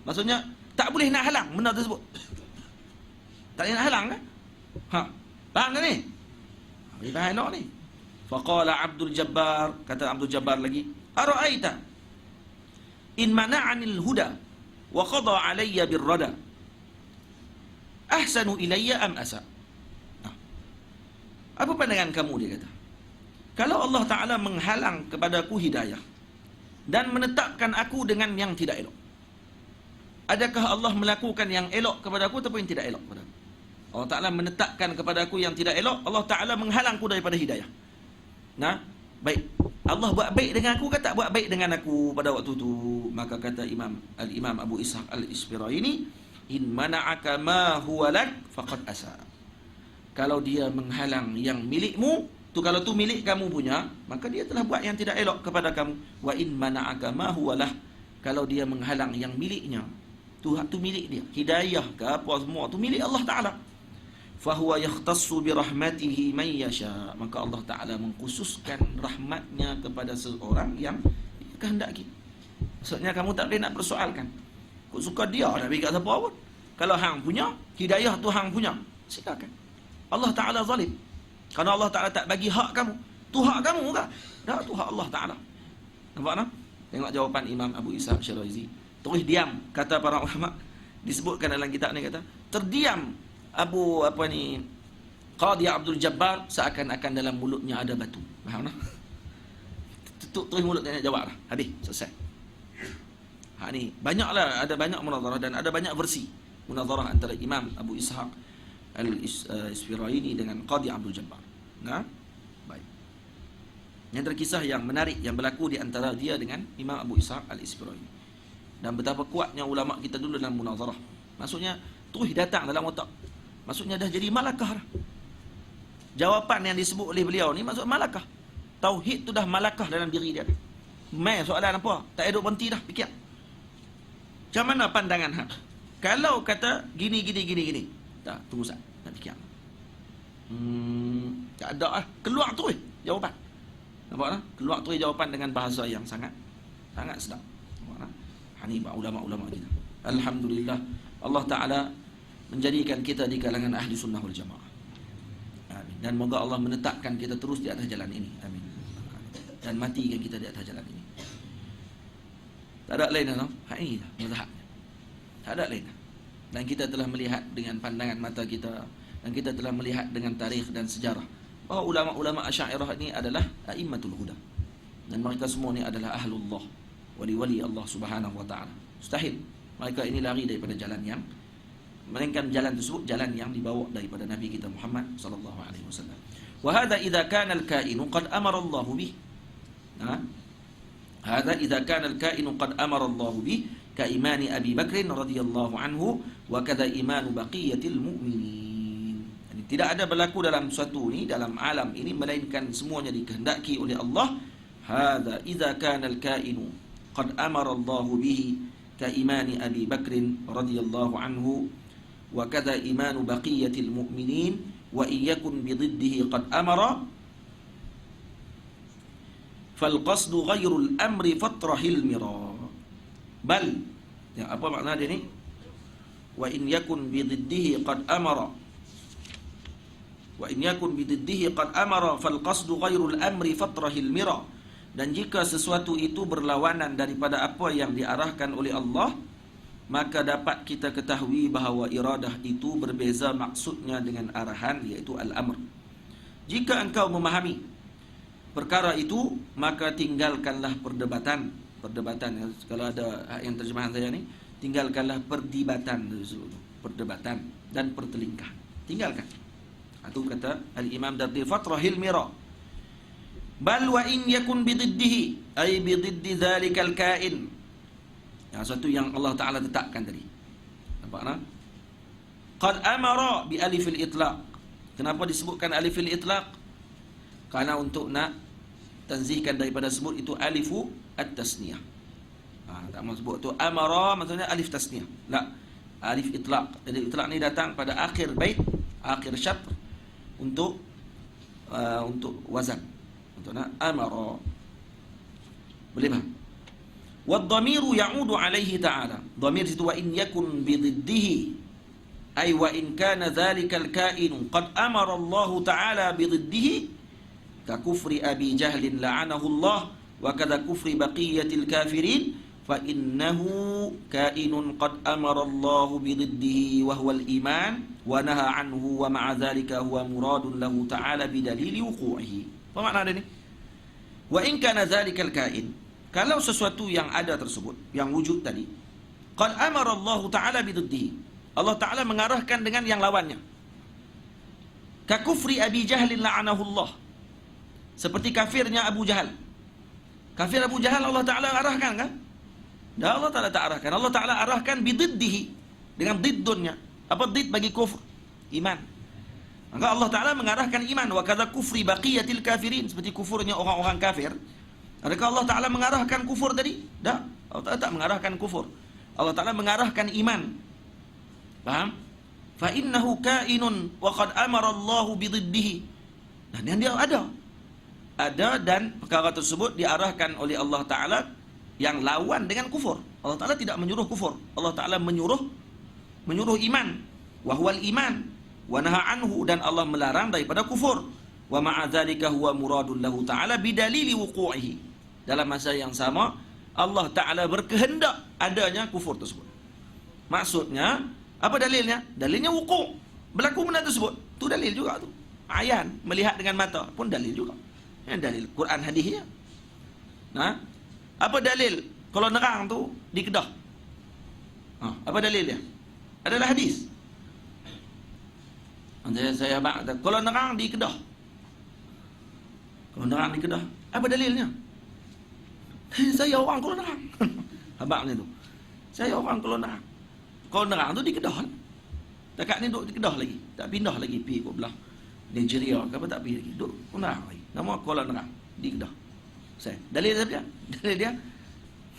Speaker 1: Maksudnya Tak boleh nak halang benda tersebut. Tak boleh nak halang kan? Faham tak ni? Boleh faham elok ni. Faqala Abdul Jabbar, kata Abdul Jabbar lagi, ara'aita in mana'anil huda wa qada alayya birrada ahsanu ilayya am asa. Apa pandangan kamu, dia kata, kalau Allah Ta'ala menghalang kepadaku hidayah dan menetapkan aku dengan yang tidak elok, adakah Allah melakukan yang elok kepada aku ataupun yang tidak elok kepada aku? Allah Ta'ala menetapkan kepada aku yang tidak elok, Allah Ta'ala menghalangku daripada hidayah. Nah, baik. Allah buat baik dengan aku ke tak buat baik dengan aku pada waktu tu? Maka kata Al-Imam Abu Ishaq Al-Isfirayini, in mana'aka ma huwa lak faqad asa. Kalau dia menghalang yang milikmu, tu kalau tu milik kamu punya, maka dia telah buat yang tidak elok kepada kamu. Wa in mana'aka ma huwa lah, kalau dia menghalang yang miliknya, tu milik dia. Hidayah ke apa semua tu milik Allah Ta'ala. Fahuwa yakhtassu bi rahmatihi man yasha, maka Allah Ta'ala mengkhususkan rahmatnya kepada seorang yang kehendaki. Maksudnya kamu tak boleh nak persoalkan, kau suka dia nak bagi kat siapa pun. Kalau hang punya, hidayah tu hang punya, silakan. Allah Ta'ala zalim, kerana Allah Ta'ala tak bagi hak kamu. Tu hak kamu ke? Dah, tu hak Allah Ta'ala. Nampak tak? Tengok jawapan Imam Abu Ishaq Syiraizi. Terus diam, kata para ulama, disebutkan dalam kitab ni, kata terdiam Qadi Abdul Jabbar seakan-akan dalam mulutnya ada batu. Faham tak? Tutup terus mulut dia nak jawab lah. Habis, selesai. Ni banyaklah, ada banyak munazarah dan ada banyak versi munazarah antara Imam Abu Ishaq Al-Isfirayini dengan Qadi Abdul Jabbar. Nah, baik. Yang terkisah yang menarik yang berlaku di antara dia dengan Imam Abu Ishaq Al-Isfirayini. Dan betapa kuatnya ulama kita dulu dalam munazarah. Maksudnya terus datang dalam otak. Maksudnya dah jadi malakah dah. Jawapan yang disebut oleh beliau ni maksud malakah. Tauhid tu dah malakah dalam diri dia. Mai soalan apa? Tak ada berhenti dah fikir. Macam mana pandangan hang? Kalau kata gini. Tak, tunggu sat. Nak fikir. Tak ada lah. Keluar terus jawapan. Nampak tak? Keluar terus jawapan dengan bahasa yang sangat sedap. Nampak tak? Ini ulama-ulama kita. Alhamdulillah, Allah Ta'ala menjadikan kita di kalangan ahli sunnah wal jamaah. Amin. Dan moga Allah menetapkan kita terus di atas jalan ini. Amin. Dan matikan kita di atas jalan ini. Tak ada lain dah. Ini dah mazhabnya. Tak ada lain. Dan kita telah melihat dengan pandangan mata kita, dan kita telah melihat dengan tarikh dan sejarah bahawa ulama-ulama Asy'ariyah ini adalah a'immatul huda. Dan mereka semua ni adalah ahlullah, wali-wali Allah Subhanahu wa taala. Mustahil mereka ini lari daripada jalan yang, melainkan jalan tersebut jalan yang dibawa daripada Nabi kita Muhammad sallallahu alaihi wasallam. Wa hadza idza kana al-kainu qad amara Allah bih. Hadza idza kana al-kainu qad amara Allah bih ka imani Abi Bakr radhiyallahu anhu wa kadza imanu baqiyatil mu'minin. Jadi tidak ada berlaku dalam suatu ni, dalam alam ini, melainkan semuanya dikehendaki oleh Allah. Hadza idza kana al-kainu qad amara Allah bih ka imani Abi Bakr radhiyallahu anhu wa kadza imanu baqiyatil mu'minin wa iyyakun bididdihi qad amara fal qasdu ghairul amri fatrahil mira. Bal, ya, apa makna dia ni? Wa in yakun bididdihi qad amara, wa in yakun bididdihi qad amara fal qasdu ghairul amri fatrahil mira. Dan jika sesuatu itu berlawanan daripada apa yang diarahkan oleh Allah, maka dapat kita ketahui bahawa iradah itu berbeza maksudnya dengan arahan, iaitu al-amr. Jika engkau memahami perkara itu, maka tinggalkanlah perdebatan. Kalau ada yang terjemahan saya ni, tinggalkanlah perdebatan dan pertelingkahan. Tinggalkan. Itu kata al-Imam Dardi, fatrahil mira. Bal wa in yakun bididdihi, ay bididdi dhalikal kain. Yang satu yang Allah Ta'ala tetapkan tadi. Nampak tak? Qad amara bi alifil itlaq. Kenapa disebutkan alifil itlaq? Karena untuk nak tanzihkan daripada sebut itu alifu at-tasniyah. Tak mahu sebut tu amara maksudnya alif tasniyah. La, alif itlaq. Jadi itlaq ni datang pada akhir bait, akhir syatr untuk wazan. Untuk nak amara. Boleh faham? Wadh-dhamiru ya'udu alaihi ta'ala. Dhamir situ wa in yakun bididdihi. Ay wa in kana dhalikal kainu qad amara Allah ta'ala bididdihi ka kufri Abi Jahlin la'anahu Allah wa kadha kufri baqiyatil kafirin fa innahu kainun qad amara Allah bididdihi wa huwa al-iman wa naha anhu wa ma'a dhalika huwa muradun lahu ta'ala bidalili wuqu'ihi. Apa makna dia ni? Wa in kana dhalikal kain, kalau sesuatu yang ada tersebut, yang wujud tadi, qad amara Allah Ta'ala bididdihi, Allah Ta'ala mengarahkan dengan yang lawannya. Ka kufri Abi Jahlin la'anahu Allah, seperti kafirnya Abu Jahal. Kafir Abu Jahal Allah Ta'ala arahkan kan? Dah, Allah Ta'ala tak arahkan. Allah Ta'ala arahkan bididdihi, dengan diddunnya. Apa did bagi kufur? Iman. Maka Allah Ta'ala mengarahkan iman. Wa kadha kufri baqiyatil kafirin, seperti kufurnya orang-orang kafir. Adakah Allah Ta'ala mengarahkan kufur tadi? Tak. Allah Ta'ala tak mengarahkan kufur. Allah Ta'ala mengarahkan iman. Faham? Fa innahu kainun wa qad amara Allahu bididdihi. Dan yang dia ada dan perkara tersebut diarahkan oleh Allah Ta'ala yang lawan dengan kufur. Allah Ta'ala tidak menyuruh kufur. Allah Ta'ala menyuruh iman. Wa huwal iman wa naha anhu, dan Allah melarang daripada kufur. Wa ma'a dzalika huwa muradun lahu ta'ala bidalili wuqu'ihi. Dalam masa yang sama Allah Ta'ala berkehendak adanya kufur tersebut. Maksudnya apa dalilnya? Dalilnya wuqu', berlaku benda tersebut. Tu dalil juga tu. Ayan, melihat dengan mata pun dalil juga. Yang dalil Quran hadisnya. Nah, apa dalil kalau nerang tu di Kedah? Apa dalil dia? Adalah hadis. Saya kata, kalau nerang di Kedah. Kalau nerang di Kedah, apa dalilnya? Saya orang kalau nerang. Abang ni tu. Saya orang kalau nerang. Kalau nerang tu di Kedah. Dekat ni duduk di Kedah lagi. Tak pindah lagi pergi ke belah Nigeria ke apa, tak pergi lagi. Duduk nerang lagi. Nama Kuala Nerang di Kedah. Saya. Dalil dia? Dalil dia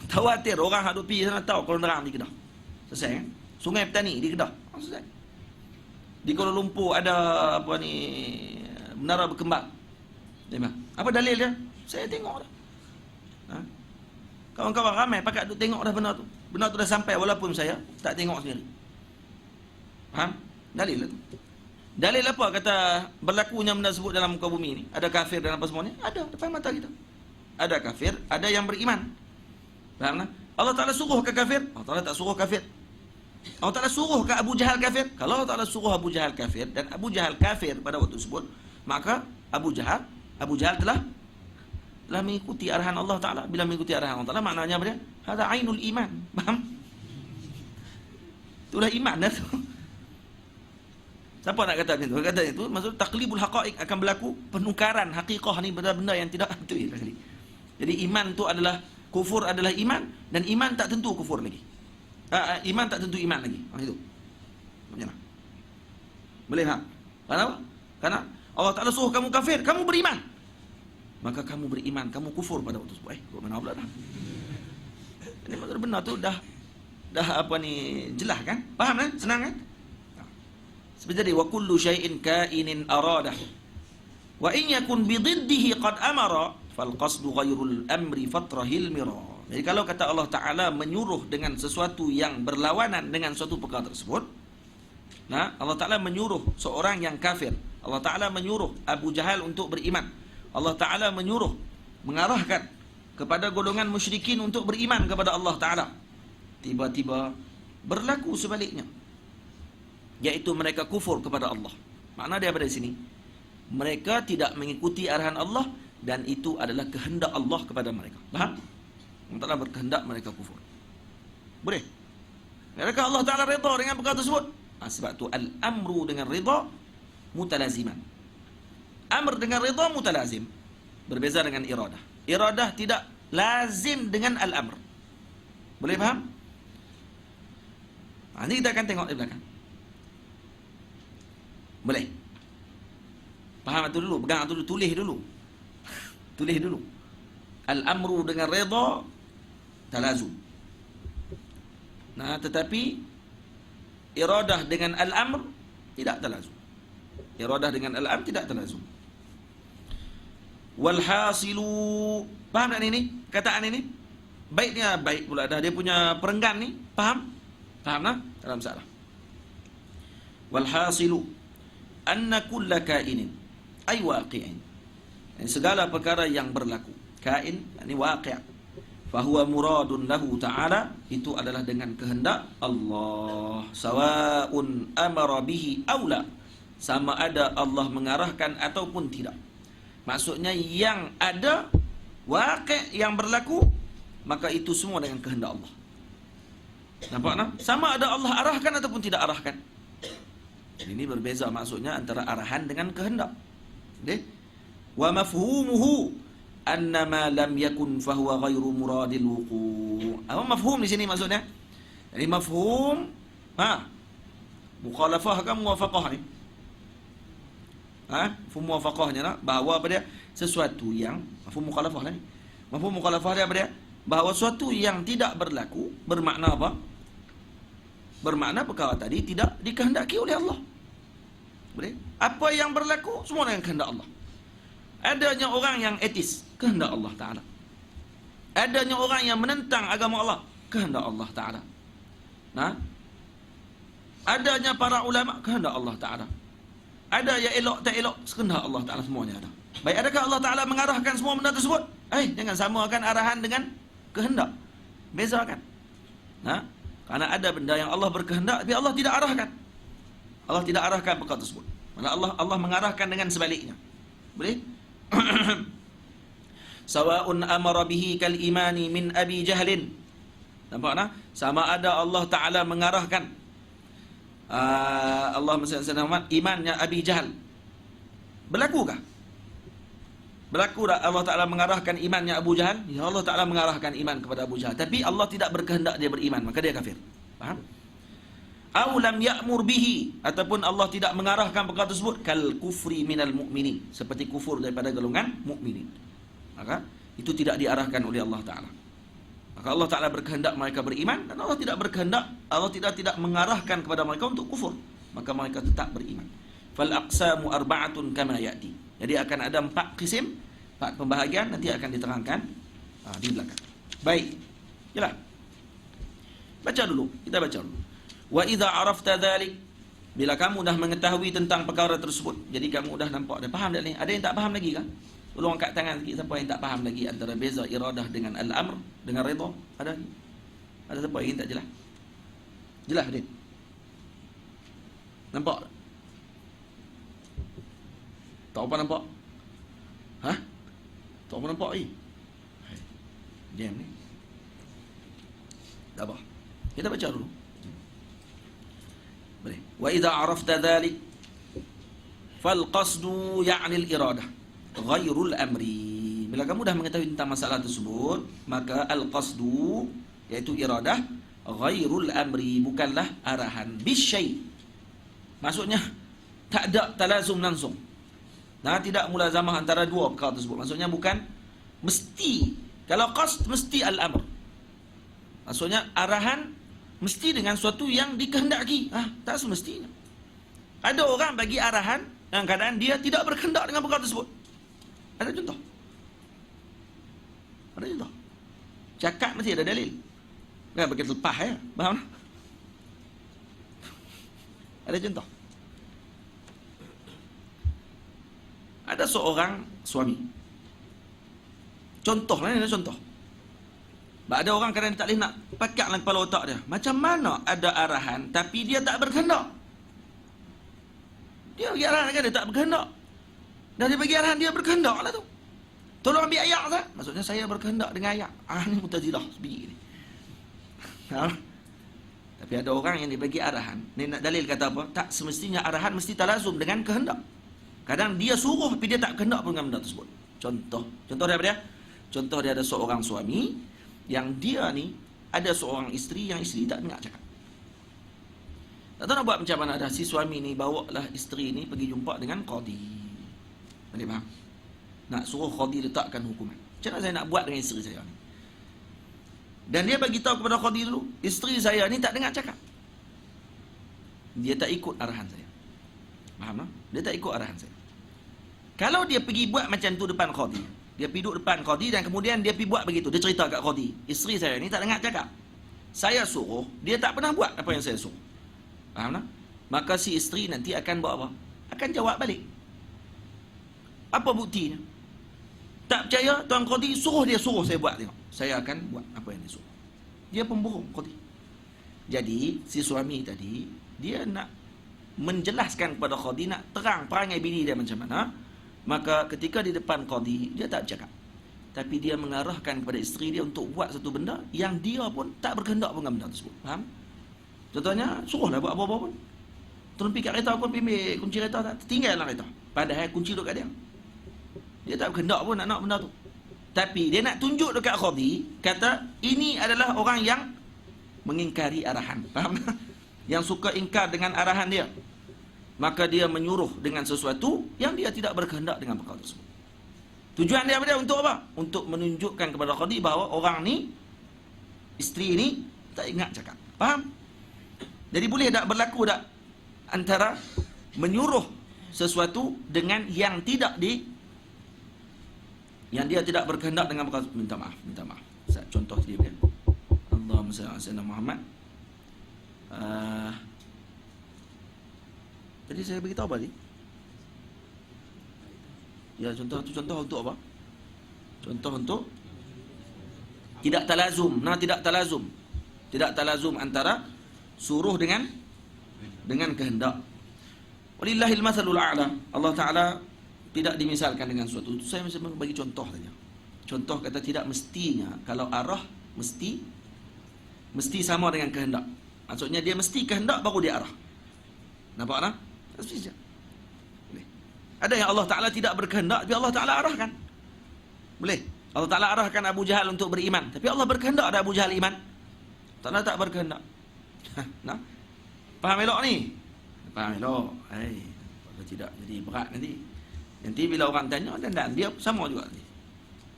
Speaker 1: tawatir orang hak duk pergi sana tahu Kuala Nerang di Kedah. Selesai kan? Sungai Petani di Kedah. Selesai. Di Kuala Lumpur ada apa ni, menara berkembang. Apa dalil dia? Saya tengok dah. Kawan-kawan ramai pakat duk tengok dah benda tu. Benda tu dah sampai walaupun saya tak tengok sendiri. Faham? Dalil lah tu. Dalil apa kata berlakunya benda tersebut dalam muka bumi ni? Ada kafir dan apa semuanya? Ada depan mata kita. Ada kafir, ada yang beriman. Faham tak? Allah Ta'ala suruh ke kafir? Allah Ta'ala tak suruh kafir. Allah Ta'ala suruh ke Abu Jahal kafir? Kalau Allah Ta'ala suruh Abu Jahal kafir dan Abu Jahal kafir pada waktu tersebut, maka Abu Jahal telah mengikuti arahan Allah Ta'ala. Bila mengikuti arahan Allah Ta'ala, maknanya apa dia? Hada ainul iman. Faham? Itulah iman dah tu. Siapa nak kata itu? Kata itu maksud taqlibul haqaiq, akan berlaku penukaran hakikah ni benda-benda yang tidak betul sekali. Jadi iman tu adalah, kufur adalah iman, dan iman tak tentu kufur lagi. Iman tak tentu iman lagi. Itu. Macam mana? Boleh faham? Kenapa? Karena Allah Ta'ala suruh kamu kafir, kamu beriman. Maka kamu beriman, kamu kufur pada waktu tersebut. Kok mana pula dah? Ini maksud benar tu dah apa ni, jelas kan? Faham kan? Senang kan? Seperti tadi, wa kullu syai'in kainin aradah. Wa in yakun bididdihi qad amara fal qasdu ghairul amri fatrahil mira. Jadi kalau kata Allah Ta'ala menyuruh dengan sesuatu yang berlawanan dengan suatu perkara tersebut, nah, Allah Ta'ala menyuruh seorang yang kafir, Allah Ta'ala menyuruh Abu Jahal untuk beriman, Allah Ta'ala menyuruh, mengarahkan kepada golongan musyrikin untuk beriman kepada Allah Ta'ala. Tiba-tiba berlaku sebaliknya, yaitu mereka kufur kepada Allah. Makna dia pada sini, mereka tidak mengikuti arahan Allah, dan itu adalah kehendak Allah kepada mereka. Faham? Allah Ta'ala berkehendak mereka kufur. Boleh? Adakah Allah Ta'ala redha dengan perkara tersebut? Sebab tu al-amru dengan redha mutalaziman. Amr dengan redha mutalazim. Berbeza dengan iradah. Iradah tidak lazim dengan al-amr. Boleh faham? Nanti kita akan tengok di belakang. Boleh? Faham itu dulu, pegang itu dulu, tulis dulu. Tulis dulu. Al-amru dengan redha talazum. Nah, tetapi iradah dengan al-amr tidak talazum. Iradah dengan al-amr tidak talazum. Walhasilu, paham tak ini? Kataan ini? baiknya baik pula dah. Dia punya perenggan ni, faham? Faham tak? Dalam masalah. Walhasilu anna kulla kainin ay waqi'in. Segala perkara yang berlaku. Kain, ini waqi'. Fahuwa muradun lahu ta'ala, itu adalah dengan kehendak Allah. Sawa'un amara bihi aula, sama ada Allah mengarahkan ataupun tidak. Maksudnya yang ada waqi' yang berlaku, maka itu semua dengan kehendak Allah. Nampak tak? Sama ada Allah arahkan ataupun tidak arahkan. Ini berbeza maksudnya antara arahan dengan kehendak. Okay? Wa mafhumuhu annama lam yakun fahuwa ghairu muradil wuqu'. Apa mafhum di sini maksudnya? Jadi mafhum mukhalafah ke muwafaqah ni? Mafhum muwafaqahnya nak bahawa apa dia? Sesuatu yang mafhum mukhalafah lah ni. Mafhum mukhalafah dia apa dia? Bahawa sesuatu yang tidak berlaku bermakna apa? Bermakna perkara tadi tidak dikehendaki oleh Allah. Boleh? Apa yang berlaku semua dengan kehendak Allah. Adanya orang yang etis, kehendak Allah Ta'ala. Adanya orang yang menentang agama Allah, kehendak Allah Ta'ala. Nah, adanya para ulama, kehendak Allah Ta'ala. Ada yang elok tak elok, kehendak Allah Ta'ala, semuanya ada. Baik, adakah Allah Ta'ala mengarahkan semua benda tersebut? Jangan samakan arahan dengan kehendak. Bezakan. Nah, kerana ada benda yang Allah berkehendak, tapi Allah tidak arahkan. Allah tidak arahkan perkara tersebut. Malah Allah mengarahkan dengan sebaliknya. Boleh? Sawa'un amara bihi kal imani min Abi Jahlin. Nampak tak? Sama ada Allah Ta'ala mengarahkan Allahumma salli ala Muhammad, imannya Abi Jahal. Berlakukah? Berlaku tak Allah Ta'ala mengarahkan imannya Abu Jahal? Ya, Allah Ta'ala mengarahkan iman kepada Abu Jahal, tapi Allah tidak berkehendak dia beriman, maka dia kafir. Faham? Aw lam ya'mur bihi, ataupun Allah tidak mengarahkan perkara tersebut, kal kufri minal mu'minin, seperti kufur daripada golongan mukminin. Maka itu tidak diarahkan oleh Allah Ta'ala. Maka Allah Ta'ala berkehendak mereka beriman, dan Allah tidak berkehendak, Allah tidak mengarahkan kepada mereka untuk kufur, maka mereka tetap beriman. Fal aqsamu arba'atun kama ya'ti. Jadi akan ada 4 kisim, 4 pembahagian, nanti akan diterangkan di belakang. Baik. Yalah. Baca dulu, kita baca dulu. Wa idza arafta dzalik, bila kamu dah mengetahui tentang perkara tersebut, jadi kamu dah nampak, dah faham tak ni? Ada yang tak faham lagi kan? Tolong angkat tangan sikit siapa yang tak faham lagi antara beza iradah dengan al-amr dengan redha. Ada? Ada siapa yang tak jelas? Jelas Din? Nampak? Tak apa nampak? Tak apa nampak ni? Diam ni. Tak apa. Kita baca dulu. Boleh. Wa idza arafta dhalik fal qasdu ya'ni al-iradah ghairul amri. Bila kamu dah mengetahui tentang masalah tersebut, maka al-qasdu iaitu iradah ghairul amri, bukanlah arahan bisyai. Maksudnya tak ada talazum langsung. Nah, tidak mulazamah antara dua perkara tersebut. Maksudnya bukan mesti. Kalau qasd mesti al-amr. Maksudnya arahan mesti dengan sesuatu yang dikehendaki. Tak semestinya. Ada orang bagi arahan dalam keadaan dia tidak berkehendak dengan perkara tersebut. Ada contoh? Ada contoh? Cakap mesti ada dalil. Kan bagi lepas ya. Faham? Ada contoh? Ada seorang suami. Contohlah ni, ada contoh. Ada orang kadang tak boleh nak pakat dalam kepala otak dia. Macam mana ada arahan tapi dia tak berkehendak? Dia bagi arahan kan dia tak berkehendak. Dan dia bagi arahan dia berkehendak lah tu. Tolong ambil ayat tak? Maksudnya saya berkehendak dengan ayat. Ni Mu'tazilah sebiji ni. Tapi ada orang yang dibagi arahan. Ni nak dalil kata apa? Tak semestinya arahan mesti talazum dengan kehendak. Kadang dia suruh tapi dia tak kehendak pun dengan benda tersebut. Contoh dia apa dia? Contoh dia ada seorang suami yang dia ni ada seorang isteri yang isteri tak dengar cakap. Tak tahu nak buat macam mana dah. Si suami ni bawa lah isteri ni pergi jumpa dengan qadi. Boleh faham? Nak suruh qadi letakkan hukuman. Macam mana saya nak buat dengan isteri saya ni? Dan dia bagi tahu kepada qadi dulu, isteri saya ni tak dengar cakap. Dia tak ikut arahan saya. Faham tak? Dia tak ikut arahan saya. Kalau dia pergi buat macam tu depan qadi, Dia pergi duduk depan qadi dan kemudian dia pergi buat begitu. Dia cerita kat qadi, isteri saya ni tak dengar cakap. Saya suruh, dia tak pernah buat apa yang saya suruh. Faham tak? Maka si isteri nanti akan buat apa? Akan jawab balik. Apa buktinya? Tak percaya, tuan qadi suruh saya buat, tengok. Saya akan buat apa yang dia suruh. Dia pembohong qadi. Jadi si suami tadi dia nak menjelaskan kepada qadi, nak terang perangai bini dia macam mana. Maka ketika di depan qadi dia tak bercakap, tapi dia mengarahkan kepada isteri dia untuk buat satu benda yang dia pun tak berkehendak pun dengan benda tersebut. Faham? Contohnya, suruhlah buat apa-apa pun. Turun pergi kat kereta pun, ambil kunci kereta, tak tinggal dalam kereta. Padahal kunci duduk kat dia. Dia tak berkehendak pun nak benda tu. Tapi dia nak tunjuk dekat qadi, kata ini adalah orang yang mengingkari arahan. Faham? Yang suka ingkar dengan arahan dia. Maka dia menyuruh dengan sesuatu yang dia tidak berkehendak dengan perkara tersebut. Tujuan dia apa dia? Untuk apa? Untuk menunjukkan kepada qadi bahawa orang ni, isteri ni tak ingat cakap. Faham? Jadi boleh tak berlaku tak antara menyuruh sesuatu dengan yang tidak yang dia tidak berkehendak dengan perkara. Minta maaf. Contoh dia dia. Allahumma salli ala sayyidina Muhammad. Tadi saya beritahu apa tadi? Ya, contoh untuk apa? Contoh untuk tidak talazum. Tidak talazum antara suruh dengan kehendak. Walillahil mathalul a'la. Allah Taala tidak dimisalkan dengan sesuatu. Saya mesti bagi contoh saja. Contoh kata tidak mestinya kalau arah mesti sama dengan kehendak. Maksudnya dia mesti kehendak baru dia arah. Nampak tak? Mesti saja. Boleh. Ada yang Allah Taala tidak berkehendak tapi Allah Taala arahkan. Boleh. Allah Taala arahkan Abu Jahal untuk beriman, tapi Allah berkehendak ada Abu Jahal iman. Taala tak berkehendak. Nah. Faham elok ni? Faham elok. Kalau tidak jadi berat nanti. Nanti bila orang tanya dan dia sama juga nanti.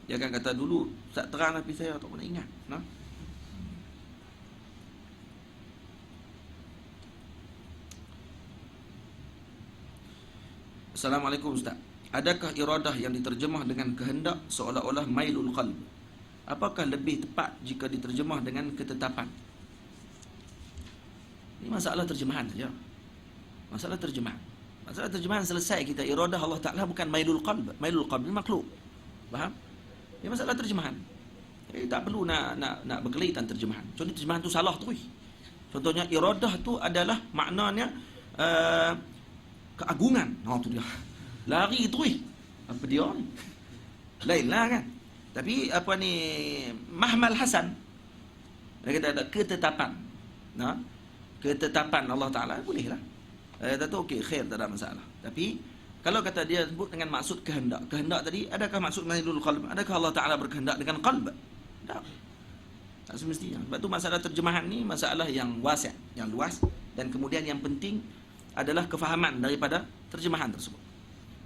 Speaker 1: Dia akan kata dulu tak terang tapi saya tak pernah ingat. Nah. Assalamualaikum Ustaz. Adakah iradah yang diterjemah dengan kehendak seolah-olah mailul qalb? Apakah lebih tepat jika diterjemah dengan ketetapan? Ini masalah terjemahan saja. Masalah terjemahan selesai kita. Iradah Allah Ta'ala bukan mailul qalb. Mailul qalb ini makhluk. Faham? Ini masalah terjemahan. Jadi tak perlu nak berkelaitan terjemahan. Contoh terjemahan tu salah terus. Contohnya iradah tu adalah maknanya keagungan. Tu dia. Lari terus. Apa dia ni? Lainlah kan. Tapi apa ni, mahmal hasan. Dia kata ada ketetapan. Ketetapan Allah Ta'ala bolehlah. Kata tu okey, khair, tak ada masalah. Tapi kalau kata dia sebut dengan maksud kehendak. Kehendak tadi adakah maksud mailul qalb? Adakah Allah Ta'ala berkehendak dengan qalb? Tak semestinya. Sebab tu masalah terjemahan ni masalah yang wasi', yang luas, dan kemudian yang penting adalah kefahaman daripada terjemahan tersebut.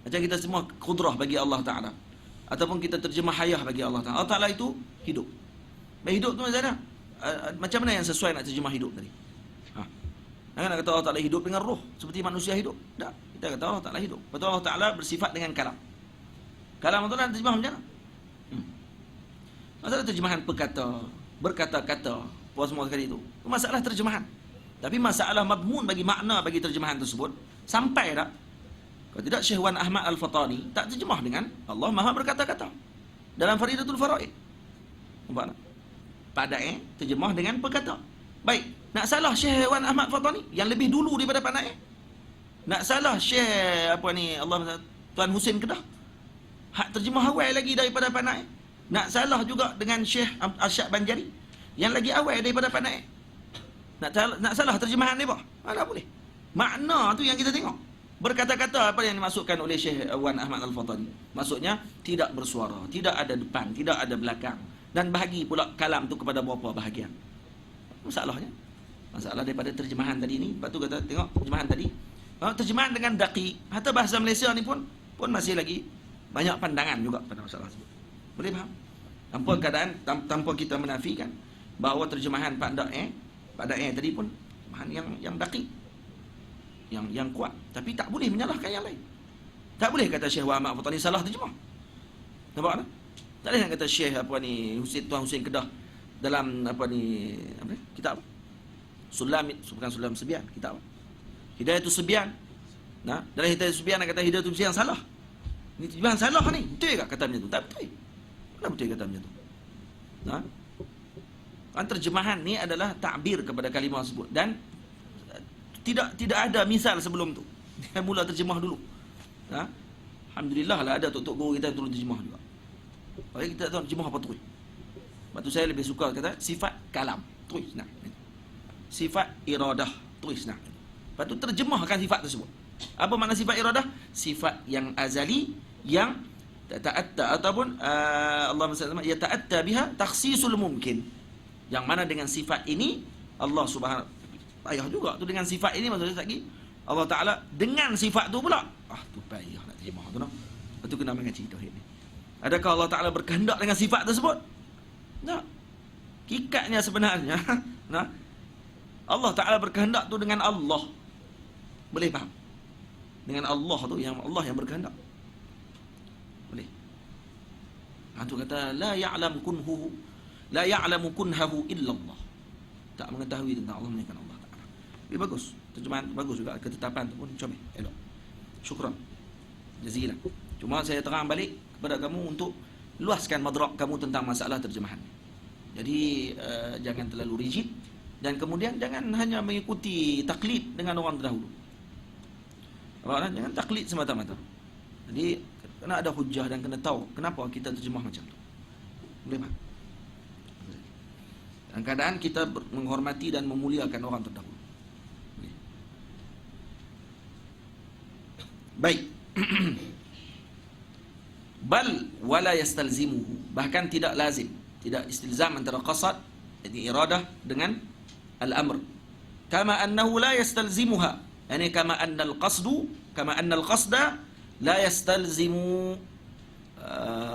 Speaker 1: Macam kita semua kudrah bagi Allah Ta'ala, ataupun kita terjemah hayah bagi Allah Ta'ala. Allah Ta'ala itu hidup. Hidup tu macam mana? Macam mana yang sesuai nak terjemah hidup tadi? Jangan nak kata Allah Ta'ala hidup dengan roh seperti manusia hidup. Tak. Kita kata Allah Ta'ala hidup. Betul, Allah Ta'ala bersifat dengan kalam. Kalam itu nak terjemah macam mana? Masalah terjemahan berkata-kata, apa semua sekali itu masalah terjemahan. Tapi masalah madmun bagi makna bagi terjemahan tersebut sampai tak? Kalau tidak, Syekh Wan Ahmad Al-Fatani tak terjemah dengan Allah Maha berkata-kata dalam Faridatul Faraid. Nampak tak? Padai terjemah dengan perkata. Baik, nak salah Syekh Wan Ahmad Fatani yang lebih dulu daripada Padai. Nak salah Syekh Allah Tuan Husin Kedah, hak terjemah awal lagi daripada Padai. Nak salah juga dengan Syekh Arsyad Banjari yang lagi awal daripada Padai. Nak salah terjemahan ni apa? Tak boleh. Makna tu yang kita tengok. Berkata-kata apa yang dimaksudkan oleh Syekh Wan Ahmad Al-Fatani. Maksudnya tidak bersuara, tidak ada depan, tidak ada belakang, dan bahagi pula kalam tu kepada berapa bahagian. Masalahnya masalah daripada terjemahan tadi ni. Lepas tu kata tengok terjemahan tadi. Terjemahan dengan daqiq. Hatta bahasa Malaysia ni pun masih lagi banyak pandangan juga pada masalah tersebut. Boleh faham? Tanpa keadaan, tanpa kita menafikan bahawa terjemahan Padai tadi pun terjemahan yang daqiq, yang kuat. Tapi tak boleh menyalahkan yang lain. Tak boleh kata Syekh Ahmad Fatani salah terjemah. Nampak tak? Tak boleh nak kata Syekh apa ni Tuan Husain Kedah dalam apa ni kitab apa? Bukan Sulam Sebian, kitab apa? Hidayatul Sebian. Nah, dalam Hidayatul Sebian nak kata Hidayatul Sebian salah. Ini terjemahan salah ni. Betul tak kata macam tu? Tak betul. Mana betul kata macam tu? Nah. Kan terjemahan ni adalah takbir kepada kalimah tersebut dan tidak ada misal sebelum tu. Dia mula terjemah dulu. Ha? Alhamdulillah lah ada tok-tok guru kita yang tolong terjemah juga. Baik kita tak tahu terjemah apa terus. Sebab tu saya lebih suka kata sifat kalam. Terus nak. Sifat iradah. Terus nak. Lepas tu terjemahkan sifat tersebut. Apa makna sifat iradah? Sifat yang azali yang ta'atta ataupun Allah SWT ya ta'atta biha takhsisul mumkin. Yang mana dengan sifat ini Allah Subhanahu payah juga tu dengan sifat ini maksudnya lagi Allah Taala dengan sifat tu pula. Tu payah nak terjemah tu noh. Lepas tu kena mengaji tauhid ni. Adakah Allah Taala berkehendak dengan sifat tersebut? Tak. Hakikatnya sebenarnya nah Allah Taala berkehendak tu dengan Allah. Boleh faham? Dengan Allah tu yang Allah yang berkehendak. Boleh. Tu kata la ya'lam kunhu la ya'lamu kunhahu illa Allah. Tak mengetahui tentang Allah melainkan Allah Taala. Ini bagus. Terjemahan bagus juga, ketetapan tu pun comel, elok. Syukran. Jazilan. Cuma saya terang balik kepada kamu untuk luaskan madrak kamu tentang masalah terjemahan. Jadi jangan terlalu rigid dan kemudian jangan hanya mengikuti taklid dengan orang terdahulu. Jangan taklid semata-mata. Jadi kena ada hujah dan kena tahu kenapa kita terjemah macam tu. Boleh tak? Dalam keadaan kita menghormati dan memuliakan orang terdahulu. Baik. Bal wala yastalzimuhu, bahkan tidak lazim, tidak istilzam antara qasad jadi iradah dengan al-amr. Kama annahu la yastalzimuha, yani kama anna al-qasda la yastalzimu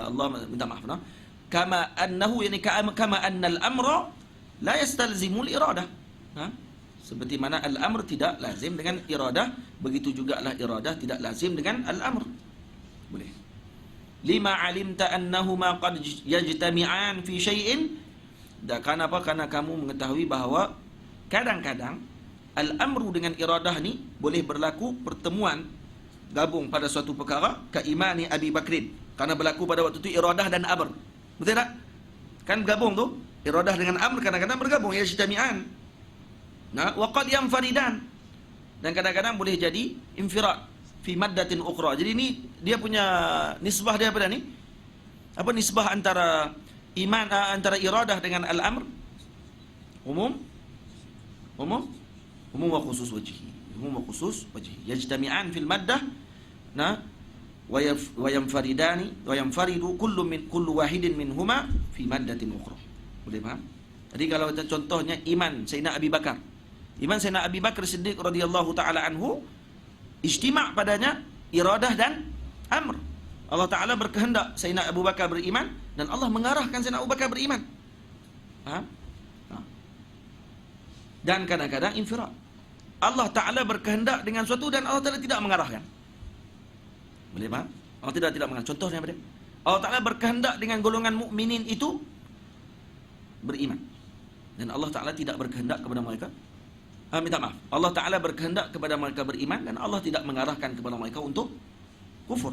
Speaker 1: Allah minta maaf nah. Kama annahu yani kama anna al-amra la yastalzimu al-iradah. Seperti mana al-amr tidak lazim dengan iradah, begitu jugalah iradah tidak lazim dengan al-amr. Boleh. Lima alimta annahuma qad yajtami'an fi syai'in. Dan kenapa? Karena kamu mengetahui bahawa kadang-kadang al-amru dengan iradah ni boleh berlaku pertemuan gabung pada suatu perkara, ka imani Abi Bakrin. Karena berlaku pada waktu itu iradah dan amr. Betul tak? Kan gabung tu, iradah dengan amr kadang-kadang bergabung, yajtami'an. Nah, waqad yanfaridan, dan kadang-kadang boleh jadi infirad fi maddatin ukhra. Jadi ini dia punya nisbah dia pada ni. Apa nisbah antara iman antara iradah dengan al-amr? Umum wa khusus wajhi. Umum wa khusus wajhi. Yajtami'an fil maddah, nah, wa yanfaridani wa yanfaridu kullu wahidin minhuma fi maddatin ukhra. Boleh faham? Jadi kalau contohnya iman Sayyidina Abi Bakar. Iman Sayyidina Abi Bakar Siddiq radhiyallahu taala anhu ijtima' padanya iradah dan amr. Allah Taala berkehendak Sayyidina Abu Bakar beriman dan Allah mengarahkan Sayyidina Abu Bakar beriman. Dan kadang-kadang infirad. Allah Taala berkehendak dengan suatu dan Allah Taala tidak mengarahkan. Boleh faham? Allah tidak mengarahkan. Contohnya apa dia? Allah Taala berkehendak dengan golongan mukminin itu beriman. Dan Allah Taala tidak berkehendak kepada mereka. Minta maaf. Allah Ta'ala berkehendak kepada mereka beriman dan Allah tidak mengarahkan kepada mereka untuk kufur.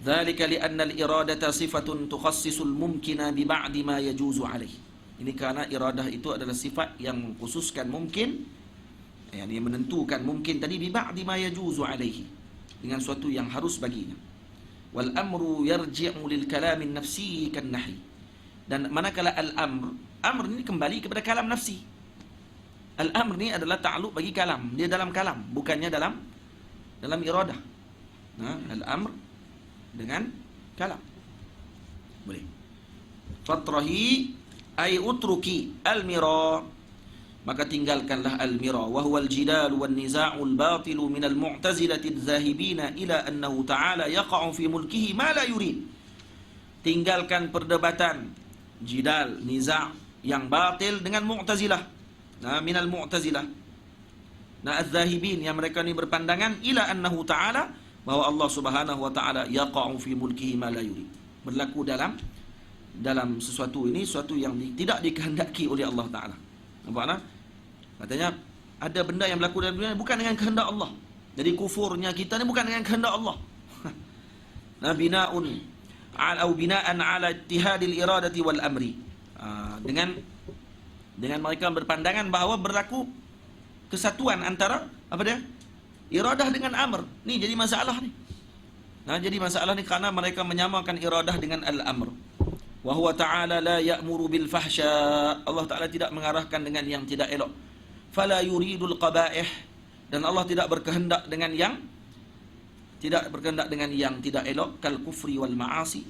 Speaker 1: Dzalika li'anna al-iradata sifatun tukhassisul mumkina bi ba'di ma yajuzu alaih. Ini karena iradah itu adalah sifat yang mengkhususkan mungkin, yakni menentukan mungkin tadi bi ba'di ma yajuzu alaihi, dengan suatu yang harus baginya. Wal amru yarji'u lil kalamin nafsi kan nahi. Dan manakala amr ini kembali kepada kalam nafsi. Al-amr ni adalah ta'alluq bagi kalam. Dia dalam kalam, bukannya dalam iradah. Al-amr dengan kalam. Boleh. Fatrahi ay utruki al-mira. Maka tinggalkanlah al-mira wa huwa al-jidal wan niza'u al-batil min al-mu'tazilati adh-dhahibina ila annahu ta'ala yaqa'u fi mulkihi ma la yurid. Tinggalkan perdebatan, jidal, niza' yang batil dengan Mu'tazilah. Minal Mu'tazilah. Adz-Zahibin, yang mereka ni berpandangan ila annahu ta'ala bahawa Allah Subhanahu wa taala yaqa'u fi mulkihi ma la yurid. Berlaku dalam sesuatu ini, sesuatu yang tidak dikehendaki oleh Allah taala. Nampak tak? Katanya ada benda yang berlaku dalam dunia bukan dengan kehendak Allah. Jadi kufurnya kita ni bukan dengan kehendak Allah. Nah, binaan ala ittihadil iradati wal amri. Dengan mereka berpandangan bahawa berlaku kesatuan antara apa dia? Iradah dengan amr. Ni jadi masalah ni. Nah, jadi masalah ni kerana mereka menyamakan iradah dengan al-amr. Wa huwa ta'ala la ya'muru bil fahsya. Allah Taala tidak mengarahkan dengan yang tidak elok. Fala yuridul qaba'ih, dan Allah tidak berkehendak dengan yang tidak elok, kal kufri wal ma'asi,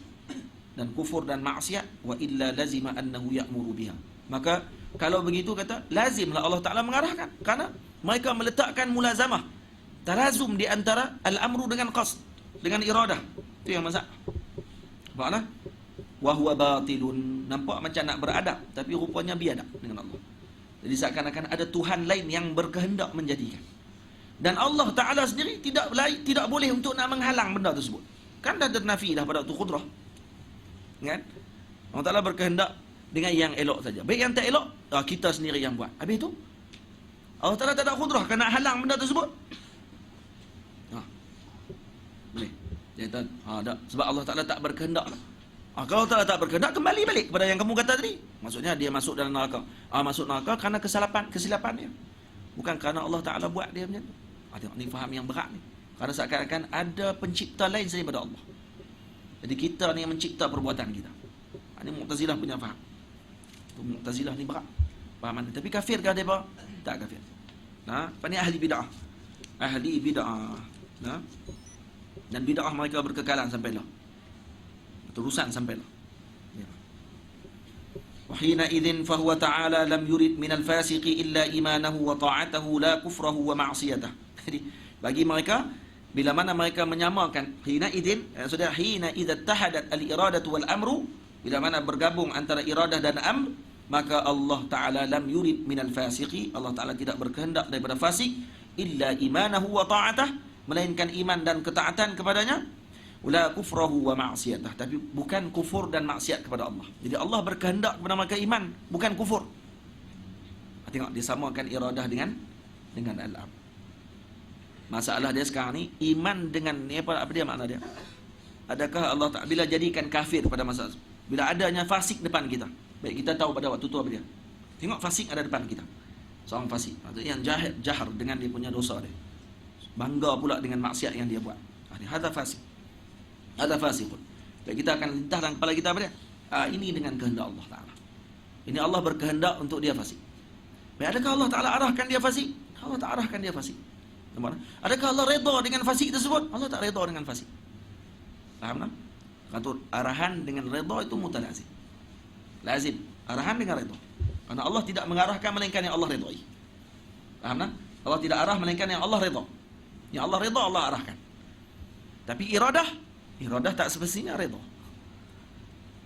Speaker 1: dan kufur dan maksiat, wa illa lazima annahu ya'muru biha. Maka kalau begitu kata lazimlah Allah Taala mengarahkan, kerana mereka meletakkan mulazamah, talazum di antara al-amru dengan qasd, dengan iradah. Itu yang masalah. Faham? Wa huwa batilun. Nampak macam nak beradab, tapi rupanya biadab dengan Allah. Jadi seakan-akan ada Tuhan lain yang berkehendak menjadikan. Dan Allah Ta'ala sendiri tidak boleh untuk nak menghalang benda tersebut. Kan dah ternafi dah pada waktu qudrah. Kan? Allah Ta'ala berkehendak dengan yang elok saja. Baik yang tak elok, kita sendiri yang buat. Habis itu, Allah Ta'ala tak ada qudrah kan nak halang benda tersebut. Boleh. Dia kata, tak. Sebab Allah Ta'ala tak berkehendak. Kalau Allah Ta'ala tak berkehendak, kembali balik kepada yang kamu kata tadi. Maksudnya dia masuk dalam neraka. Masuk neraka kerana kesilapan dia. Bukan kerana Allah Ta'ala buat dia macam tu. Tengok ni faham yang berat ni. Kerana seakan-akan ada pencipta lain daripada Allah. Jadi kita ni yang mencipta perbuatan kita. Ini Mu'tazilah punya faham. Mu'tazilah ni berat fahaman. Tapi kafir ke mereka? Tak kafir. Apa ni ahli bid'ah? Ahli bid'ah. Dan bid'ah mereka berkekalan sampailah. Terusan sampailah. Wahina idzin fahuwa ta'ala lam yurid minal fasiqi illa imanahu wa ta'atahu la kufrahu wa ma'siyatah. Jadi bagi mereka, bila mana mereka menyamakan hina idzin, hina idza tahadat al-iradatu wal amru, bila mana bergabung antara iradah dan amr, maka Allah Ta'ala lam yurid minal fasiqi, Allah Ta'ala tidak berkehendak daripada fasik, illa imanahu wa ta'atah, melainkan iman dan ketaatan kepadanya, la kufrahu wa ma'siyatah, tapi bukan kufur dan maksiat kepada Allah. Jadi Allah berkehendak kepada mereka iman, bukan kufur. Tengok, dia samakan iradah dengan al-amr. Masalah dia sekarang ni, iman dengan ni apa dia makna dia? Adakah Allah Ta'ala bila jadikan kafir pada masa, bila adanya fasik depan kita, baik kita tahu pada waktu tu apa dia? Tengok fasik ada depan kita, seorang fasik, yang jahar dengan dia punya dosa dia, bangga pula dengan maksiat yang dia buat. Hadza fasik. Ada fasiqun. Baik, kita akan lintah dalam kepala kita apa dia? Ini dengan kehendak Allah Ta'ala. Ini Allah berkehendak untuk dia fasik. Baik, adakah Allah Ta'ala arahkan dia fasik? Allah tak arahkan dia fasik. Nampak? Adakah Allah redha dengan fasik tersebut? Allah tak redha dengan fasik. Faham tak? Kata arahan dengan redha itu mutalazim. Lazim. Arahan dengan redha. Karena Allah tidak mengarahkan melainkan yang Allah redai. Faham tak? Allah tidak arah melainkan yang Allah redha. Yang Allah redha Allah arahkan. Tapi iradah tak semestinya redha.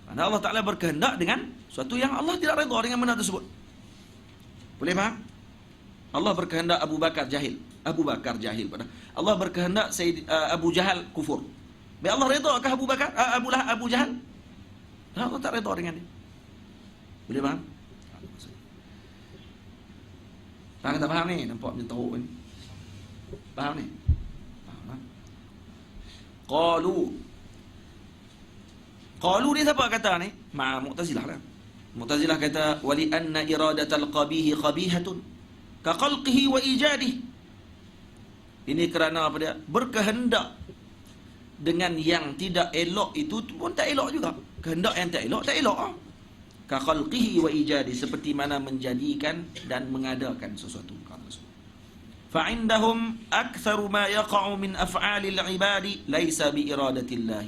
Speaker 1: Karena Allah Ta'ala berkehendak dengan suatu yang Allah tidak redha dengan benda tersebut. Boleh faham? Allah berkehendak Abu Bakar jahil. Allah berkehendak Abu Jahal kufur. Baik, Allah redha ke Abu Bakar? Abu Jahal? Allah tak redha dengan dia. Boleh faham? Faham tak faham ni? Nampak macam teruk ni. Faham ni? Qalu ni siapa kata ni? Mu'tazilah lah. Mu'tazilah kata wali anna iradatal qabihi qabihatun ka khalqihi wa ijadihi. Ini kerana apa dia? Berkehendak dengan yang tidak elok itu pun tak elok juga. Kehendak yang tak elok. Ka khalqihi wa ijadihi, seperti mana menjadikan dan mengadakan sesuatu. فعندهم أكثر ما يقع من أفعال العباد ليس بإرادة الله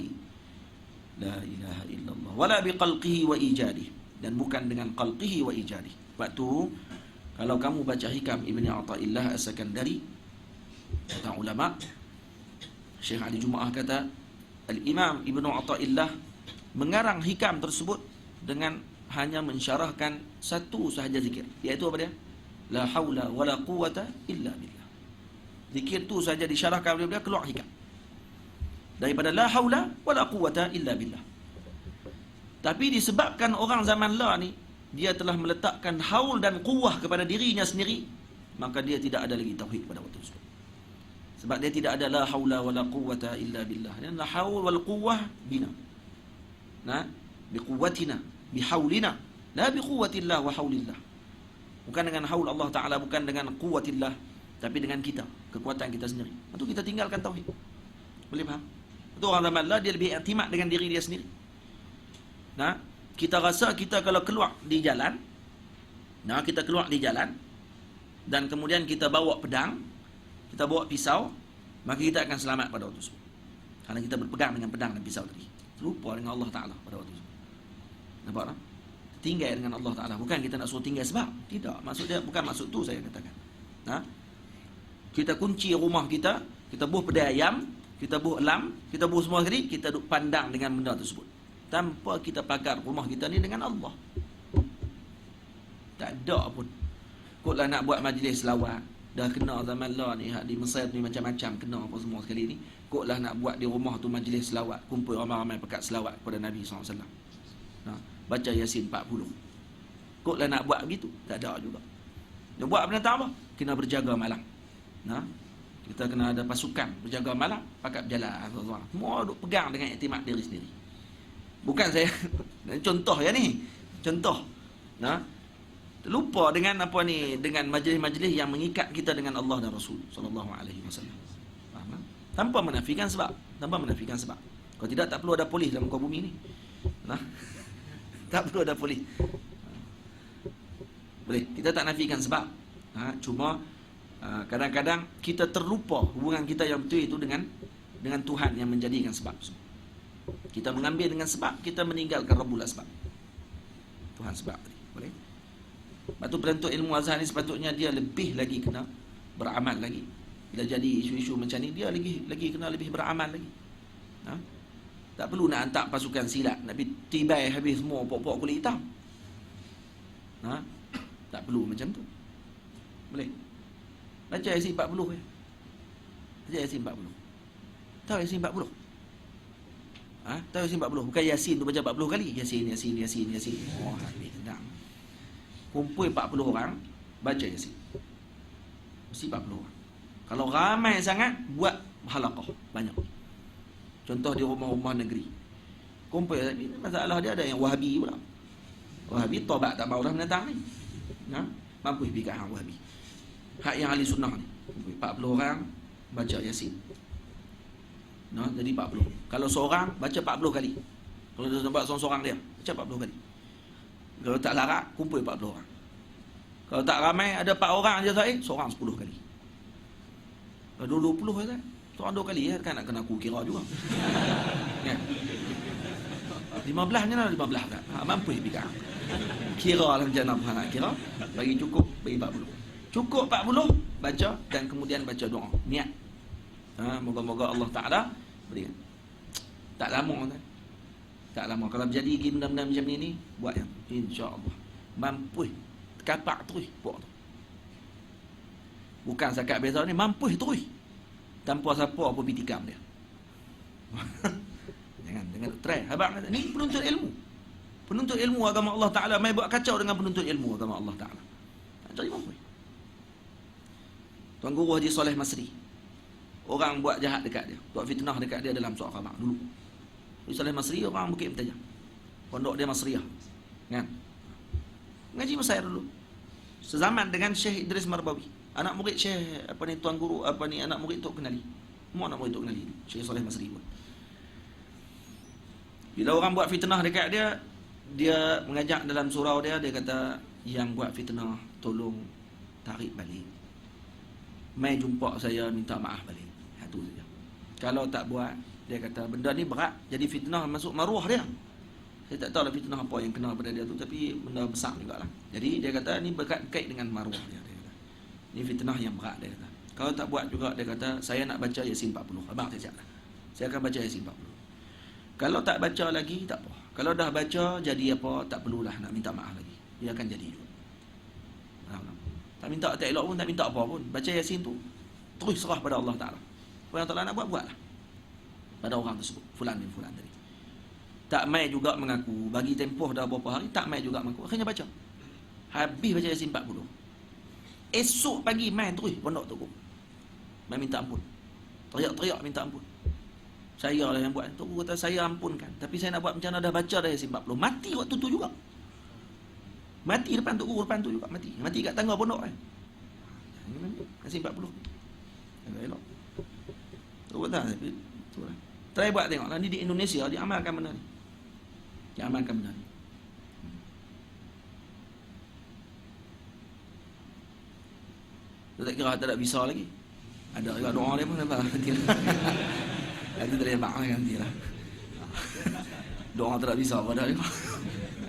Speaker 1: لا إله إلا الله ولا بقلقه وإيجاده, dan bukan dengan qalqihi wa ijadih. Waktu kalau kamu baca hikam Ibn Athaillah As-Sakandari, kata ulama, Syekh Ali Jumaah kata Al-Imam Ibn Athaillah mengarang hikam tersebut dengan hanya mensyarahkan satu sahaja zikir, iaitu apa dia? La haula wala quwata illa billah. Zikir tu saja disyarahkan oleh dia, keluar hikam. daripada la haula wala quwata illa billah. Tapi disebabkan orang zaman la ni dia telah meletakkan haul dan quwah kepada dirinya sendiri, maka dia tidak ada lagi tauhid pada waktu tersebut. Sebab dia tidak ada la haula wala quwata illa billah. Dan la haul wal quwah bina. Nah, biquwwatina, bihaulina, la biquwwatillah wa haulillah. Bukan dengan haul Allah Taala, bukan dengan quwwatillah, tapi dengan kita, kekuatan kita sendiri. Itu kita tinggalkan tauhid. Boleh faham? Itu orang zaman lah dia lebih iktimat dengan diri dia sendiri. Nah, kita rasa kita kalau keluar di jalan, kita keluar di jalan dan kemudian kita bawa pedang, kita bawa pisau, maka kita akan selamat pada waktu itu. Karena kita berpegang dengan pedang dan pisau tadi. Lupa dengan Allah Ta'ala pada waktu itu. Nampak tak? Tinggal dengan Allah Ta'ala. Bukan kita nak suruh tinggal sebab. Tidak. Maksud dia, bukan maksud tu saya katakan. Kita kunci rumah kita, kita buh pedai ayam, kita buh elam, kita buh semua sekali, kita duk pandang dengan benda tersebut. Tanpa kita pagar rumah kita ni dengan Allah. Tak ada pun. Kotlah nak buat majlis selawat. Dah kena zaman lah ni, di Mesir ni macam-macam kena apa semua sekali ni. Kotlah nak buat di rumah tu majlis selawat, kumpul ramai-ramai pekat selawat kepada Nabi SAW. Baca Yasin 40. Kotlah nak buat begitu. Tak ada juga. Dia buat benda tak apa? Kena berjaga malam. Kita kena ada pasukan berjaga malam, pakat berjalan. Semua duk pegang dengan iktimat diri sendiri. Bukan saya contoh ya ni. Contoh. Lupa dengan apa ni, dengan majlis-majlis yang mengikat kita dengan Allah dan Rasul sallallahu alaihi wasallam. Faham? Tanpa menafikan sebab, Kalau tidak tak perlu ada polis dalam muka bumi ni. Tak perlu ada polis. Boleh, kita tak nafikan sebab. Cuma kadang-kadang kita terlupa hubungan kita yang betul itu dengan Tuhan yang menjadikan sebab. Kita mengambil dengan sebab, kita meninggalkan Rabbul Asbab. Tuhan sebab tadi. Boleh? Lepas tu penuntut ilmu azhar ni sepatutnya dia lebih lagi kena beramal lagi. Bila jadi isu-isu macam ni, dia lagi kena lebih beramal lagi. Tak perlu nak hantar pasukan silat, nak pergi tibai habis semua pokok-pokok kulit hitam. Tak perlu macam tu. Boleh? Baca Yasin 40 ya. Baca Yasin 40. Tahu Yasin 40? Tahu Yasin 40? Bukan Yasin tu baca 40 kali. Yasin. Oh, habis tenang. Kumpul 40 orang, baca Yasin. Mesti 40 orang. Kalau ramai sangat, buat halaqah banyak. Contoh di rumah-rumah negeri. Kumpul, masalah dia ada yang Wahabi pula. Wahabi tobat tak mau dah menentang ni. Mampu pergi kat hang Wahabi. Hak yang ahli sunnah ni. 40 orang baca Yasin. Jadi 40. Kalau seorang baca 40 kali. Kalau dia nampak seorang-seorang dia, baca 40 kali. Kalau tak larat, kumpul 40 orang. Kalau tak ramai, ada 4 orang je Zahid, seorang 10 kali. Kalau 20 je, seorang 2 kali, kan nak kena aku kira juga. Ya. 15 je lah, 15 tak. Mampu pergi. Kira lah macam mana nak kira. Bagi cukup, bagi 40. Cukup 40, baca dan kemudian baca doa. Niat. Moga-moga Allah Ta'ala berikan. Tak lama kan. Tak lama. Kalau berjadi benda-benda macam ni, buat yang insya-Allah. Mampu. Kapak terus buat tu. Bukan zakat biasa ni, mampu terus. Tanpa siapa apa bitikam dia. Jangan try. Abang kata, ni penuntut ilmu. Penuntut ilmu agama Allah Ta'ala. Mai buat kacau dengan penuntut ilmu agama Allah Ta'ala. Tak jadi mampu. Tuan Guru Haji Soleh Masri. Orang buat jahat dekat dia. Buat fitnah dekat dia dalam surat khabar dulu. Haji Soleh Masri orang Bukit Mentajam. Pondok dia Masriah. Kan? Ngaji Mesir dulu. Sezaman dengan Syekh Idris Marbawi. Anak murid Syekh Tuan Guru anak murid tu kenali. Semua anak murid tu kenali. Syekh Soleh Masri pun. Bila orang buat fitnah dekat dia, dia mengajak dalam surau dia kata, yang buat fitnah tolong tarik balik. Mai jumpa saya minta maaf balik. Itu saja. Kalau tak buat, dia kata benda ni berat, jadi fitnah masuk maruah dia. Saya tak tahu lah fitnah apa yang kena pada dia tu, tapi benda besar jugalah. Jadi dia kata ni berkait dengan maruah dia kata. Ni fitnah yang berat dia kata. Kalau tak buat juga, dia kata saya nak baca Yasin 40. Abang saya cakap. Saya akan baca Yasin 40. Kalau tak baca lagi tak apa. Kalau dah baca jadi apa, tak perlulah nak minta maaf lagi. Dia akan jadi juga. Tak minta tak elok pun, tak minta apa pun. Baca Yasin tu terus serah pada Allah Ta'ala. Apa yang Allah nak buat, buatlah. pada orang tersebut, fulan bin fulan tadi. Tak mai juga mengaku, bagi tempoh dah berapa hari, tak mai juga mengaku. Akhirnya baca. Habis baca Yasin 40. Esok pagi mai terus pondok tu. Mai minta ampun. Teriak-teriak minta ampun. Saya lah yang buat. Tok kata saya ampunkan, tapi saya nak buat macam mana, dah baca dah Yasin 40. Mati waktu tu juga. Mati depan Tok Guru, depan tu juga mati. Mati kat tangga pondok kan. Yasin 40. Elok. Tok kata tapi itulah. Try buat tengoklah ni di Indonesia dia amalkan benda ni. Dia amalkan benda ni. Tak kira tak ada visa lagi. Ada juga doa dia pun nampak nantilah. Nanti tak lemak lah nantilah. Doa tak ada visa pada dia.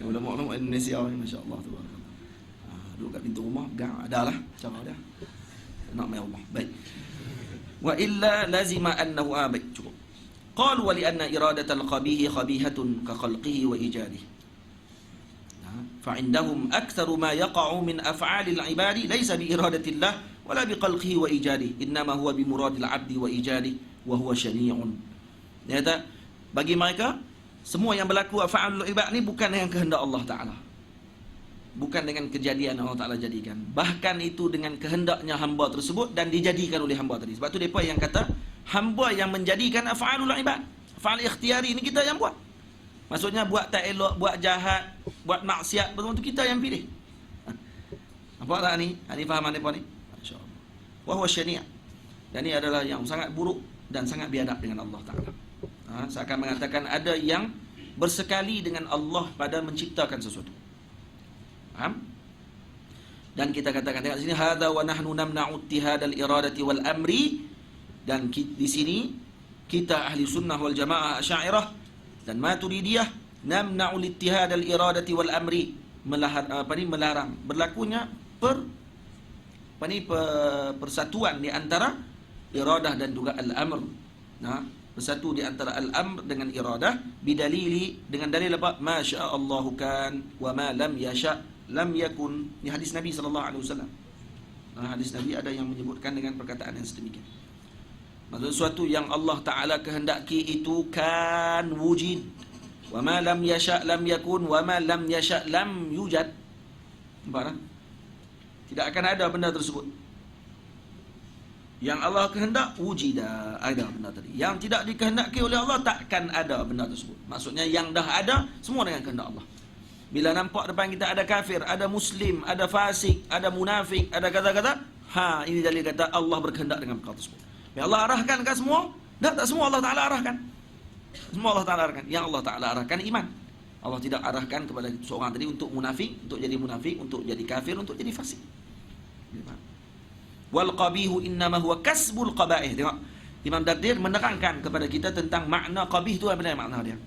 Speaker 1: Ulama-ulama Indonesia ni masya-Allah tu. Duduk kat pintu rumah pegang adalah cara dia. Nak mai Allah. Baik. Wa illa lazima annahu baik cukup. Qalu wa li anna iradatal qabihi qabihatun ka khalqihi wa ijadihi. Fa indahum aktsaru ma yaqa'u min af'alil ibadi laysa bi iradatillah wala bi khalqihi wa ijadihi, innama huwa bi muradil 'abdi wa ijadihi wa huwa syani'un. Dia kata bagi mereka semua yang berlaku af'alul ibad ni bukan dengan kehendak Allah Taala. Bukan dengan kejadian Allah Taala jadikan. Bahkan itu dengan kehendaknya hamba tersebut dan dijadikan oleh hamba tadi. Sebab tu depa yang kata hamba yang menjadikan af'alul ibad. Af'al ikhtiyari ni kita yang buat. Maksudnya buat tak elok, buat jahat, buat maksiat, betul tu kita yang pilih. Apa tak ni? Ini fahaman depa ni? Masya-Allah. Wa huwa syani'. Dan ini adalah yang sangat buruk dan sangat biadab dengan Allah Taala. Seakan mengatakan ada yang bersekali dengan Allah pada menciptakan sesuatu. Faham? Dan kita katakan tengok di sini hadza wa nahnu namna'u ittihadal iradati wal amri, dan di sini kita ahli sunnah wal jamaah Asy'ariyah dan Maturidiyah namna'u ittihadal iradati wal amri, melarang berlakunya persatuan di antara iradah dan juga al-amr. Bersatu di antara al-amr dengan iradah bidalili, dengan dalil apa? Ma syaa Allahu kan wa ma lam yasha lam yakun. Ini hadis Nabi sallallahu alaihi wasallam. Hadis Nabi ada yang menyebutkan dengan perkataan yang sedemikian. Maksud sesuatu yang Allah Taala kehendaki itu kan wujud. Wa ma lam yasha lam yakun wa ma lam yasha lam yujad. Nampak tak? Tidak akan ada benda tersebut. Yang Allah kehendak wujida, ada benda tadi. Yang tidak dikehendaki oleh Allah takkan ada benda tersebut. Maksudnya yang dah ada semua dengan kehendak Allah. Bila nampak depan kita ada kafir, ada muslim, ada fasik, ada munafik, ada kata-kata, ini dalil kata Allah berkehendak dengan perkara tersebut. Yang Allah arahkan kan semua? Tak semua Allah Taala arahkan. Semua Allah Taala arahkan. Yang Allah Taala arahkan iman. Allah tidak arahkan kepada seorang tadi untuk munafik, untuk jadi munafik, untuk jadi kafir, untuk jadi fasik. Wal qabihu innama huwa kasbul qaba'ih. Tengok, Imam Dardir menerangkan kepada kita tentang makna qabih tu apa makna dia.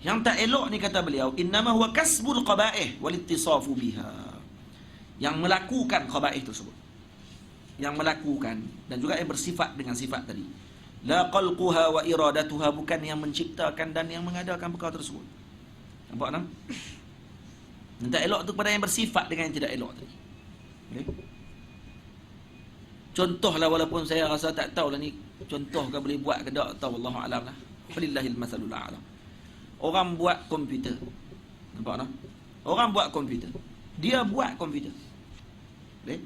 Speaker 1: Yang tak elok ni kata beliau, innama huwa kasbul qaba'ih wal ittisafu biha. Yang melakukan qaba'ih tersebut. Yang melakukan dan juga yang bersifat dengan sifat tadi. La qalquha wa iradatuha, bukan yang menciptakan dan yang mengadakan perkara tersebut. Nampak tak? Yang tak elok tu kepada yang bersifat dengan yang tidak elok tadi. Okay? Contohlah, walaupun saya rasa tak tahulah ni contoh ke boleh buat ke tak tahu, wallahu alam lah. Walillahil masalul a'la. Orang buat komputer. Nampak tak? Orang buat komputer. Dia buat komputer. Okay?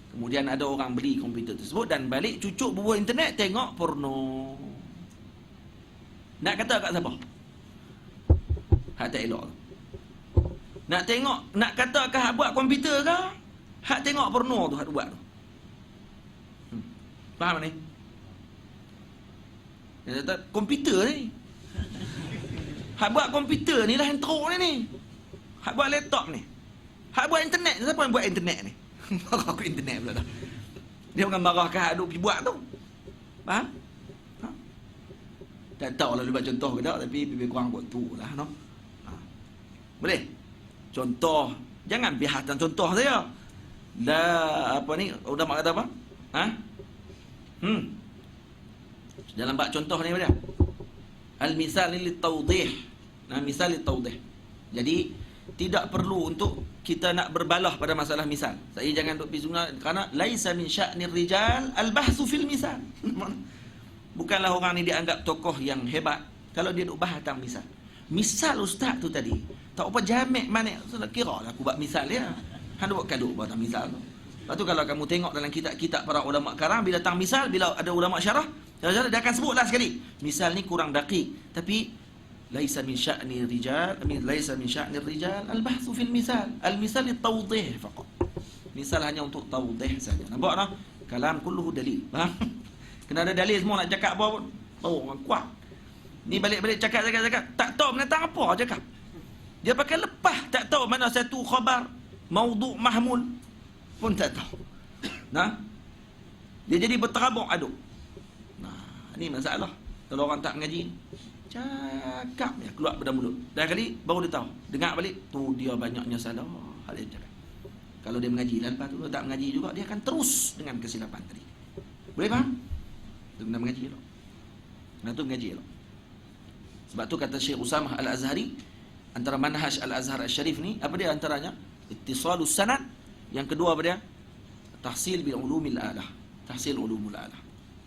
Speaker 1: Kemudian ada orang beli komputer tersebut dan balik cucuk bubuh internet tengok porno. Nak kata kat siapa? Hak tak elok. Nak tengok, nak kata ke hak buat komputer ke? Hak tengok porno tu hak buat tu. Faham ni? Dia kata komputer ni. Hak buat komputer ni lah yang teruk ni. Hak buat laptop ni. Hak buat internet, siapa yang buat internet ni? Marah aku internet pula dah. Dia bukan marah ke hak duk pergi buat tu. Faham? Tak tahu lah dia buat contoh ke tak, tapi lebih kurang buat tu lah, no? Boleh? Contoh. Jangan biarkan contoh saya. Dah apa ni? Ulama kata apa? Dalam bab contoh ni apa dia? Al-misal lit-tawdih. Misal lit-tawdih. Jadi tidak perlu untuk kita nak berbalah pada masalah misal. Saya jangan duk pergi sunat kerana laisa min sya'nir rijal al-bahthu fil misal. bukanlah orang ni dianggap tokoh yang hebat kalau dia duk bahas tentang misal. Misal ustaz tu tadi, tak apa jamek mana, sudah kira lah aku buat misal dia. Han buat kaduk buat misal tu. Lepas tu kalau kamu tengok dalam kitab-kitab para ulama karang, bila datang misal, bila ada ulama syarah, dia akan sebutlah sekali. Misal ni kurang dakik, tapi laisa min sya'ni rijal, laisa min sya'ni rijal al-bahthu fil misal. Al-misal li-tawdih faqat. Misal hanya untuk tawdih saja. Nampak tak? Kalam kulluhu dalil. Faham? Kena ada dalil semua nak cakap apa pun. Tahu orang kuat. Ni balik-balik cakap. Tak tahu menentang apa cakap. Dia pakai lepah. Tak tahu mana satu khabar. Maudhu' mahmul. Pun tak tahu. Nah, dia jadi berterabur aduk. Nah, ni masalah. Kalau orang tak mengaji, cakap dia keluar pada mulut. Dah kali baru dia tahu. Dengar balik. Tu dia banyaknya salah. Hal yang cakap. Kalau dia mengaji. Dan lepas tu tak mengaji juga, dia akan terus dengan kesilapan tadi. Boleh faham? Itu kena mengaji elok. Kena tu mengaji elok. Sebab tu kata Syekh Usamah Al-Azhari, antara manhaj Al-Azhar Al-Syarif ni, apa dia antaranya? Ittisalus sanad. Yang kedua apa dia? Tahsil bil ulumil alah. Tahsil ulumul alah.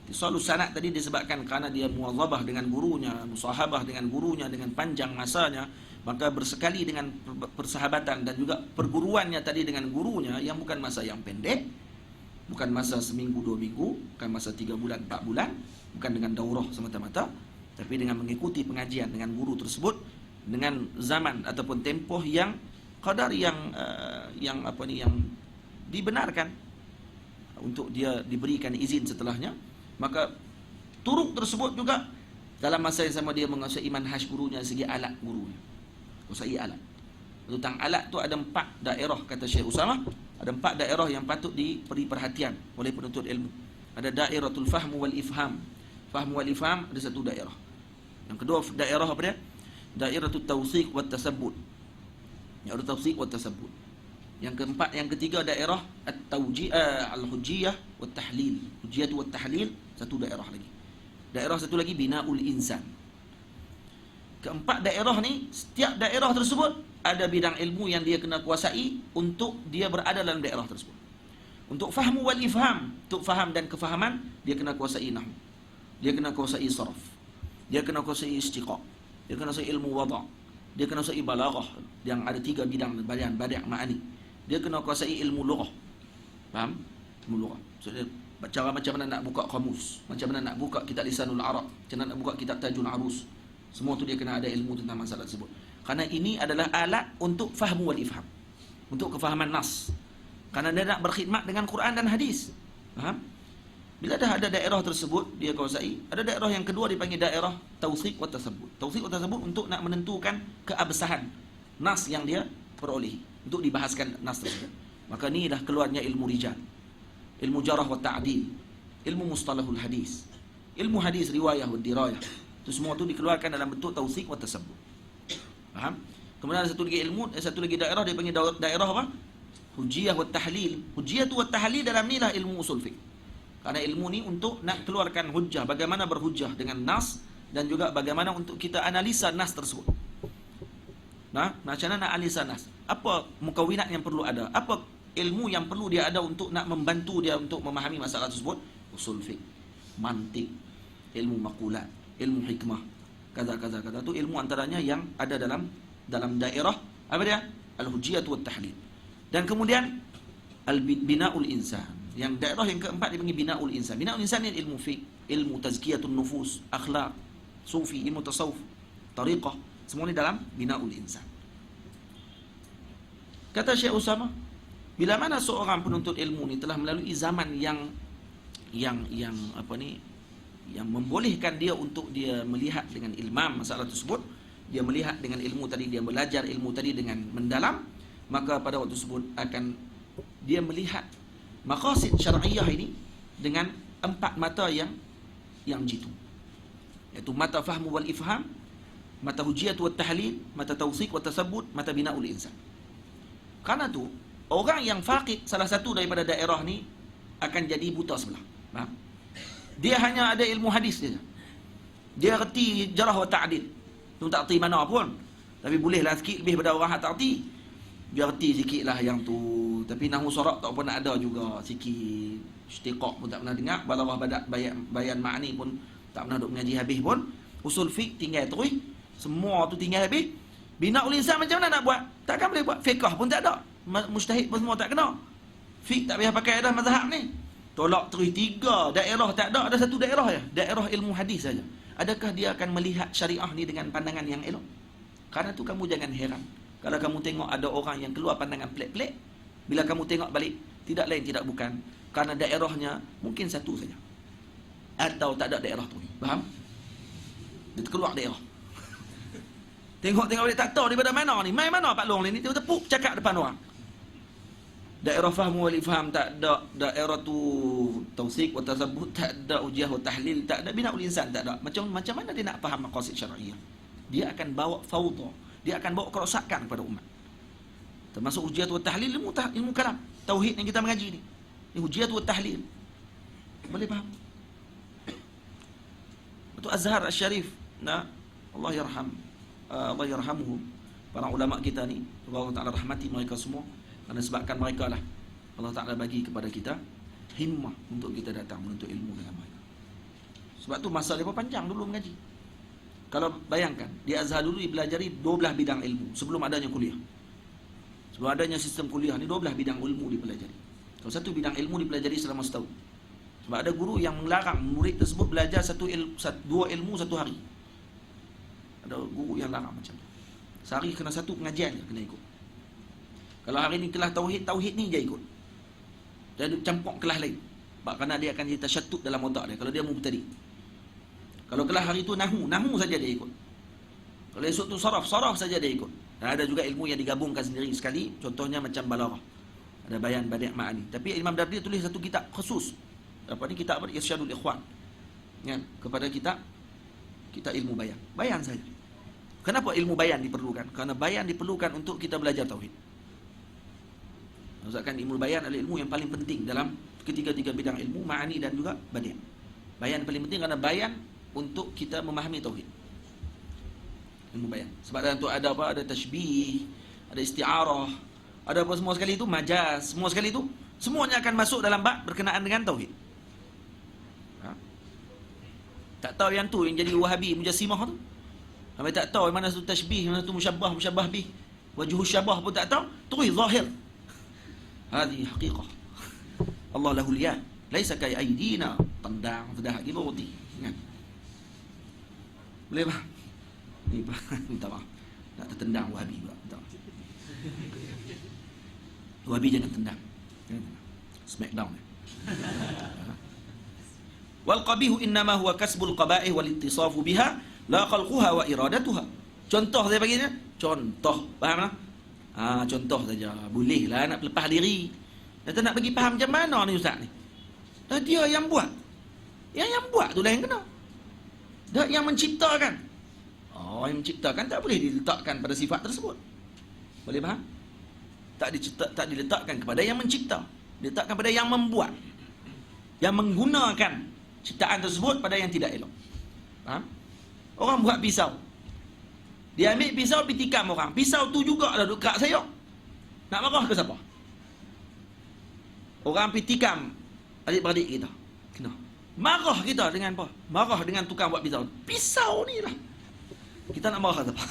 Speaker 1: Ittisalus sanad tadi disebabkan kerana dia muwazabah dengan gurunya, musahabah dengan gurunya dengan panjang masanya, maka bersekali dengan persahabatan dan juga perguruannya tadi dengan gurunya yang bukan masa yang pendek. Bukan masa seminggu, 2 minggu, bukan masa 3 bulan, 4 bulan, bukan dengan daurah semata-mata, tapi dengan mengikuti pengajian dengan guru tersebut dengan zaman ataupun tempoh yang qadar yang dibenarkan untuk dia diberikan izin setelahnya. Maka turuk tersebut juga dalam masa yang sama dia menguasai manhaj gurunya segi alat gurunya. Menguasai alat. Tentang alat tu ada 4 daerah kata Syekh Usamah. Ada 4 daerah yang patut diberi perhatian oleh penuntut ilmu. Ada daeratul fahmu wal ifham. Fahmu wal ifham ada satu daerah. Yang kedua daerah apa dia? Daeratul tawsiq wat tasabbut. Yang ada tawsiq wat tasabbut. Yang keempat, yang ketiga daerah at-tawji' al-hujjiyah wat tahlil. Hujjiyah wat tahlil satu daerah lagi. Daerah satu lagi binaul insan. Keempat daerah ni, setiap daerah tersebut ada bidang ilmu yang dia kena kuasai untuk dia berada dalam daerah tersebut. Untuk fahmu wal ifham, untuk faham dan kefahaman, dia kena kuasai nahwu. Dia kena kuasai saraf. Dia kena kuasai istiqaq. Dia kena kuasai ilmu wada'. Dia kena kuasai balaghah yang ada 3 bidang, bayan, badi', ma'ani. Dia kena kuasai ilmu lughah. Faham? Ilmu lughah. So, cara macam mana nak buka kamus, macam mana nak buka kitab Lisanul Arab, macam mana nak buka kitab Tajul Arus. Semua tu dia kena ada ilmu tentang masalah tersebut. Kerana ini adalah alat untuk fahmu wal ifham. Untuk kefahaman nas. Kerana dia nak berkhidmat dengan Quran dan hadis. Faham? Bila dah ada daerah tersebut dia kuasai, ada daerah yang kedua dipanggil daerah tawsiq wa tasabbut. Tawsiq wa tasabbut untuk nak menentukan keabsahan nas yang dia perolehi, untuk dibahaskan nas tersebut. Maka ni dah keluarnya ilmu rijal. Ilmu jarah wa ta'dil, ilmu mustalahul hadis, ilmu hadis riwayah wa dirayah. Itu semua tu dikeluarkan dalam bentuk tawsiq wa tasabbut. Faham? Kemudian ada satu lagi ilmu, satu lagi daerah dia panggil daerah apa? Hujjiyah wa tahlil. Hujjiyah tu wa tahlil dalam ni lah ilmu usul fiqh. Karena ilmu ni untuk nak keluarkan hujjah, bagaimana berhujjah dengan nas dan juga bagaimana untuk kita analisa nas tersebut. Nah, macam mana nak analisa nas? Apa mukawinat yang perlu ada? Apa ilmu yang perlu dia ada untuk nak membantu dia untuk memahami masalah tersebut? Usul fiqh, mantik, ilmu maqulat, ilmu hikmah, kaza tu ilmu antaranya yang ada dalam daerah apa dia? Al-hujjiyah wa tahlil. Dan kemudian al-bina'ul insan. Yang daerah yang keempat dipanggil bina'ul insan. Bina'ul insan ni ilmu fiqh, ilmu tazkiyatun nufus, akhlak, sufi, ilmu tasawuf, tariqah, semua ni dalam bina'ul insan. Kata Syekh Usamah, bila mana seorang penuntut ilmu ni telah melalui zaman yang membolehkan dia untuk dia melihat dengan ilmam masalah tersebut, dia melihat dengan ilmu tadi, dia belajar ilmu tadi dengan mendalam, maka pada waktu tersebut akan dia melihat maqasid syar'iyah ini dengan 4 mata yang jitu, iaitu mata fahmu wal ifham, mata hujjiyah wa tahlil, mata tawsiq wa tasabbut, mata bina'ul insan. Karena tu orang yang faqih salah satu daripada daerah ni akan jadi buta sebelah. Faham? Dia hanya ada ilmu hadis saja. Dia reti jarah wa ta'dil. Tu tak reti mana pun. Tapi bolehlah sikit lebih pada orang tak reti. Dia reti sikitlah yang tu. Tapi nahwu sarab tak pernah ada juga sikit. Istiqaq pun tak pernah dengar. Balaghah bayan ma'ani pun Tak pernah duk mengaji habis pun. Usul fiqh tinggal terus. Semua tu tinggal habis. Binaul insan macam mana nak buat? Takkan boleh buat. Fiqh pun tak ada. Mujtahid pun semua tak kena. Fiqh tak payah pakai dah mazhab ni. Tolak terus 3 daerah tak ada. Ada 1 daerah je. Daerah ilmu hadis saja. Adakah dia akan melihat syariah ni dengan pandangan yang elok? Karena tu kamu jangan heran. Kalau kamu tengok ada orang yang keluar pandangan pelik-pelik, bila kamu tengok balik, tidak lain tidak bukan. Karena daerahnya mungkin satu saja. Atau tak ada daerah tu. Faham? Dia terkeluar daerah. Tengok-tengok balik tak tahu daripada mana ni. Mai mana Pak Long ni? Dia tepuk cakap depan orang. Daerah fahmu wal ifham tak ada. Daerah tu tausik wa tasabbut tak ada. Ujiah wa tahlil tak ada. Binaul insan tak ada. Macam mana dia nak faham maqasid syar'iyyah? Dia akan bawa fawda. Dia akan bawa kerosakan kepada umat. Termasuk ujiah wa tahlil, ilmu kalam. Tauhid yang kita mengaji ni. Ini ujiah wa tahlil. Boleh faham? Itu Azhar Al-Syarif. Nah, Allah yarhamuhum. Para ulama kita ni, Allah Ta'ala rahmati mereka semua. Kerana sebabkan mereka lah Allah Ta'ala bagi kepada kita himmah untuk kita datang menuntut ilmu dengan mereka. Sebab tu masa mereka panjang dulu mengaji. Kalau bayangkan, di Azhar dulu dipelajari 12 bidang ilmu sebelum adanya kuliah. Sebelum adanya sistem kuliah ni 12 bidang ilmu dipelajari. Kalau satu bidang ilmu dipelajari selama setahun. Sebab ada guru yang melarang murid tersebut belajar 2 ilmu 1 hari. Ada guru yang larang macam tu. Sehari kena 1 pengajian je kena ikut. Kalau hari ni kelas tauhid ni je ikut. Jadi campur kelas lain. Sebab kerana dia akan jadi tasyatut dalam otak dia kalau dia mubtadi. Kalau kelas hari tu nahu saja dia ikut. Kalau esok tu saraf saja dia ikut. Dan ada juga ilmu yang digabungkan sendiri sekali, contohnya macam balaghah. Ada bayan badi' ma'ani. Tapi Imam Dabdi tulis satu kitab khusus. Apa ni kitab apa? Irsyadul Ikhwan. Ya, kepada kita ilmu bayan. Bayan saja. Kenapa ilmu bayan diperlukan? Kerana bayan diperlukan untuk kita belajar tauhid. Maksudkan ilmu bayan adalah ilmu yang paling penting dalam ketiga-tiga bidang ilmu, ma'ani dan juga badi'. Bayan paling penting kerana bayan untuk kita memahami tauhid. Ilmu bayan. Sebab dalam tu ada apa? Ada tashbih, ada isti'arah, ada apa semua sekali itu majaz, semua sekali itu semuanya akan masuk dalam bab berkenaan dengan tauhid. Tak tahu yang tu yang jadi Wahabi Mujassimah tu. Sampai tak tahu mana tu tashbih, mana tu musyabbah bih. Wajhu syabah pun tak tahu. Terus zahir. Hadi haqiqah. Allah lahul yad. Laisa kai aidina. Tendang sudah gitu roti. Kan? Boleh faham? Ni minta maaf. Nak tertendang Wahabi pula. Minta maaf. Wahabi jangan tendang. Smackdown. Wal qabihu innama huwa kasbul qaba'ih wal ittisafu biha la khalquha wa iradatuha. Contoh saya bagi ni. Contoh, faham tak? Contoh saja. Bolehlah nak lepas diri. Dan nak bagi faham macam mana ni ustaz ni? Dah dia yang buat. Yang buat tu lah yang kena. Dah yang menciptakan. Yang menciptakan tak boleh diletakkan pada sifat tersebut. Boleh faham? Tak diletakkan kepada yang mencipta. Diletakkan pada yang membuat. Yang menggunakan ciptaan tersebut pada yang tidak elok. Faham? Orang buat pisau. Dia ambil pisau pergi tikam orang. Pisau tu juga lah duduk kerak sayur. Nak marah ke siapa? Orang pergi tikam adik-beradik kita. Kena. Marah kita dengan apa? Marah dengan tukang buat pisau. Pisau ni lah. Kita nak marah siapa?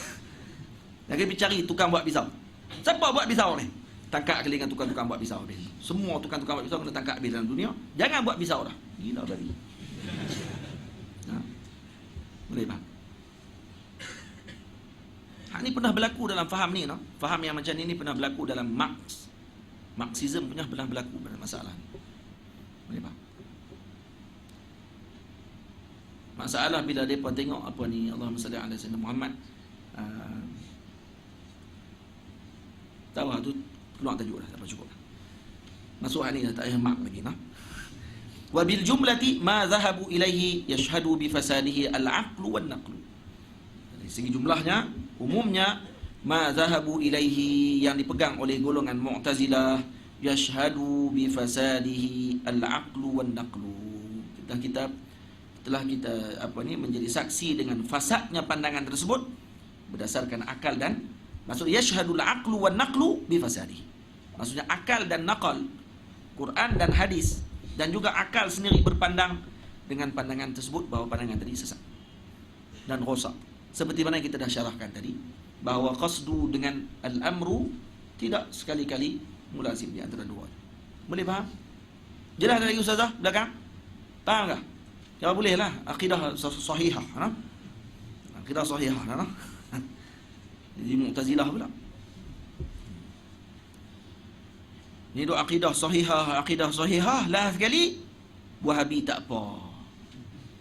Speaker 1: Lagi pergi cari tukang buat pisau. Siapa buat pisau ni? Tangkap kali dengan tukang-tukang buat pisau habis. Semua tukang-tukang buat pisau kena tangkap habis dalam dunia. Jangan buat pisau dah. Gila tadi. Boleh faham? Hak ni pernah berlaku dalam faham ni, no? Faham yang macam ni pernah berlaku dalam Marxism punya pernah berlaku dalam masalah ni. Boleh faham? Masalah bila mereka tengok apa ni, Allahumma salli ala sayyidina Muhammad, tahu tu keluar tajuk dah, tak apa cukup. Masuk hal ni dah tak payah mak lagi, no? Wa bil jumlati ma zahabu ilaihi yashhadu bi fasadihi al-aqlu wan naqlu. Dari segi jumlahnya, umumnya ma zahabu ilaihi yang dipegang oleh golongan Mu'tazilah yashhadu bi fasadihi al-aqlu wan naqlu. Telah kita menjadi saksi dengan fasadnya pandangan tersebut berdasarkan akal dan maksud yashhadu al-aqlu wan naqlu bi fasadihi. Maksudnya akal dan naqal, Quran dan hadis, dan juga akal sendiri berpandang dengan pandangan tersebut bahawa pandangan tadi sesat dan rosak. Seperti mana kita dah syarahkan tadi, bahawa qasdu dengan al-amru tidak sekali-kali mulazim di antara dua. Boleh faham? Jelas lagi ustazah belakang? Faham tak? Ya boleh lah, akidah sahihah, ha? Akidah sahihah, ha? Jadi Mu'tazilah pula. Ni duk akidah sahihah lah sekali. Wahabi tak apa.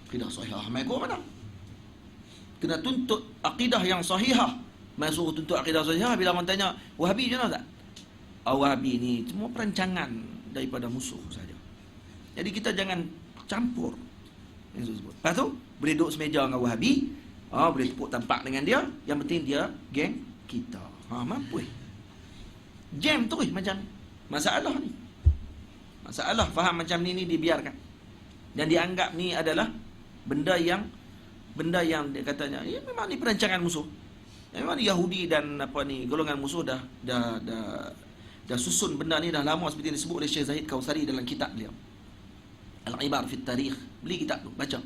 Speaker 1: Akidah sahihah mai kau mana? Kena tuntut akidah yang sahihah. Mai suruh tuntut akidah sahihah bila orang tanya, Wahabi macam mana tak? Wahabi ni semua perancangan daripada musuh saja. Jadi kita jangan campur. Lepas tu boleh duduk semeja dengan Wahabi, boleh tepuk tampak dengan dia, yang penting dia geng kita. Mampu. Jam tu macam masalah ni. Masalah faham macam ni dibiarkan. Dan dianggap ni adalah benda yang dia katanya, ya memang ni perancangan musuh. Ya, memang ni Yahudi dan golongan musuh dah susun benda ni dah lama, seperti yang disebut oleh Syekh Zahid Kausari dalam kitab beliau Al-Ibar fi Tarikh. Beli kitab tu, baca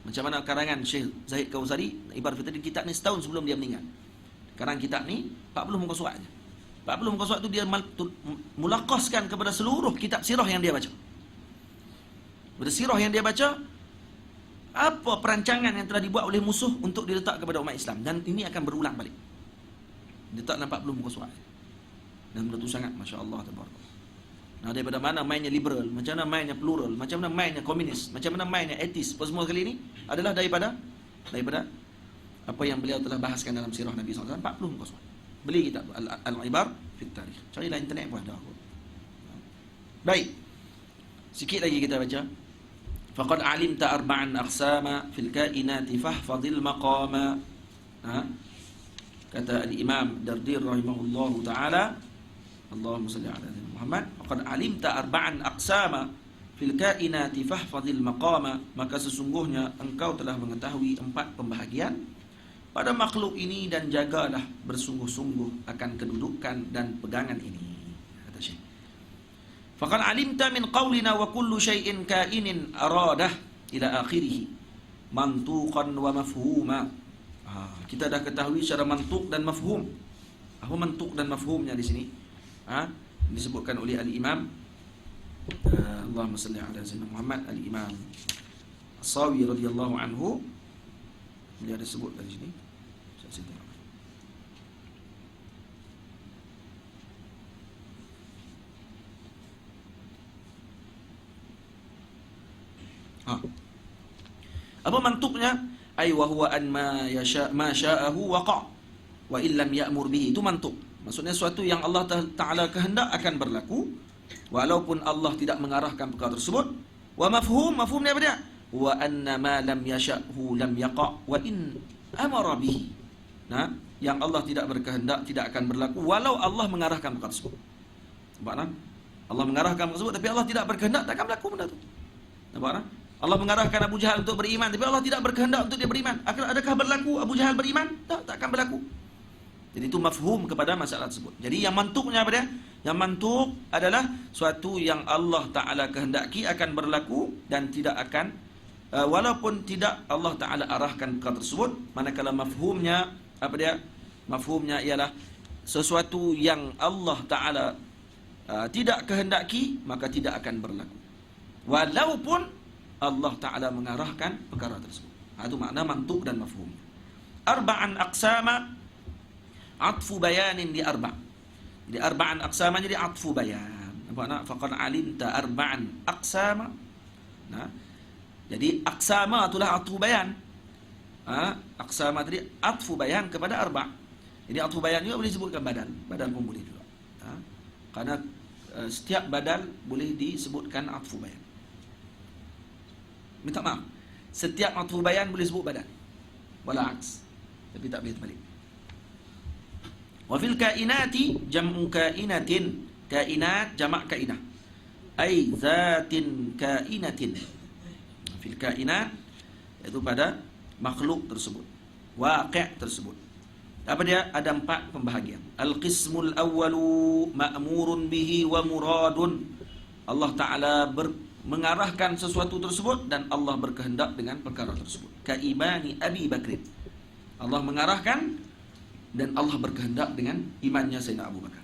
Speaker 1: macam mana karangan Syekh Zahid Kausari Ibar fi Tarikh. Kitab ni setahun sebelum dia meninggal. Karang kitab ni 40 muka surat je. 40 muka surat tu dia mulaqaskan kepada seluruh kitab sirah yang dia baca. Pada sirah yang dia baca, apa perancangan yang telah dibuat oleh musuh untuk diletak kepada umat Islam, dan ini akan berulang balik. Diletak dalam 40 muka surat. Dan benda tu sangat masya-Allah tabaraka. Nah, daripada mana mainnya liberal, macam mana mainnya plural, macam mana mainnya komunis, macam mana mainnya etis, semua sekali ini adalah daripada apa yang beliau telah bahaskan dalam sirah Nabi SAW. 40 muka surat. Beli kitab Al-Ibar fi Tarikh. Carilah internet pun ada. Baik. Sikit lagi kita baca. Faqad alimta arba'an aqsama fil kainati fahfadhil maqama. Kata al-Imam Dardir rahimahullahu taala, Allahumma salli ala Muhammad. Faqad alimta arba'an aqsama fil kainati fahfadhil maqama. Maka sesungguhnya engkau telah mengetahui 4 pembahagian pada makhluk ini, dan jagalah bersungguh-sungguh akan kedudukan dan pegangan ini, kata Syekh. Faqad alimta min qawlina wa kullu syai'in kainin aradah ila akhirih mantuqan wa mafhuma. Kita dah ketahui secara mantuq dan mafhum. Apa mantuq dan mafhumnya di sini? Disebutkan oleh al-Imam Allahumma salli ala sayyidina Muhammad, al-Imam As-Sawi radhiyallahu anhu. Dia ada sebut dari sini. Saya tengok. Apa mantuknya? Ay wa huwa an ma sya'ahu waqa' wa illam ya'mur bihi. Itu mantuk. Maksudnya sesuatu yang Allah Taala kehendak akan berlaku walaupun Allah tidak mengarahkan perkara tersebut. Wa mafhumnya apa dia? Wa anna ma lam yasha'hu lam yaqa' wa in amara bihi. Yang Allah tidak berkehendak tidak akan berlaku walau Allah mengarahkan perkara tersebut. Nampak tak? Allah mengarahkan perkara tersebut tapi Allah tidak berkehendak, tak akan berlaku benda tu. Nampak tak? Allah mengarahkan Abu Jahal untuk beriman tapi Allah tidak berkehendak untuk dia beriman. Adakah berlaku Abu Jahal beriman? Tak akan berlaku. Jadi itu mafhum kepada masalah tersebut. Jadi yang mantuknya apa dia? Yang mantuk adalah suatu yang Allah Ta'ala kehendaki akan berlaku dan tidak akan walaupun tidak Allah Ta'ala arahkan perkara tersebut. Manakala mafhumnya apa dia? Mafhumnya ialah sesuatu yang Allah Ta'ala tidak kehendaki, maka tidak akan berlaku walaupun Allah Ta'ala mengarahkan perkara tersebut. Itu makna mantuk dan mafhum. Arba'an aqsama atfu bayanin di arba'. Jadi arba'an aqsama jadi atfu bayan. Nampak tak? Faqad alimta arba'an aqsama. Jadi aqsama itulah atfu bayan. Aqsama tadi atfu bayan kepada arba'. Jadi atfu bayan juga boleh disebutkan badal. Badal pun boleh juga. Karena setiap badal boleh disebutkan atfu bayan. Minta maaf, setiap atfu bayan boleh sebut badal. Wala aks. Tapi tak boleh terbalik. Wa fil kainati jam'u kainatin. Kainat jamak kainah. Ai zatin kainatin. Fil kainat iaitu pada makhluk tersebut, waqi' tersebut. Apa dia? Ada 4 pembahagian. Al-qismul awwalu ma'murun bihi wa muradun. Allah Ta'ala mengarahkan sesuatu tersebut dan Allah berkehendak dengan perkara tersebut. Kaimani Abi Bakr. Allah mengarahkan dan Allah berkehendak dengan imannya Sayyidina Abu Bakar.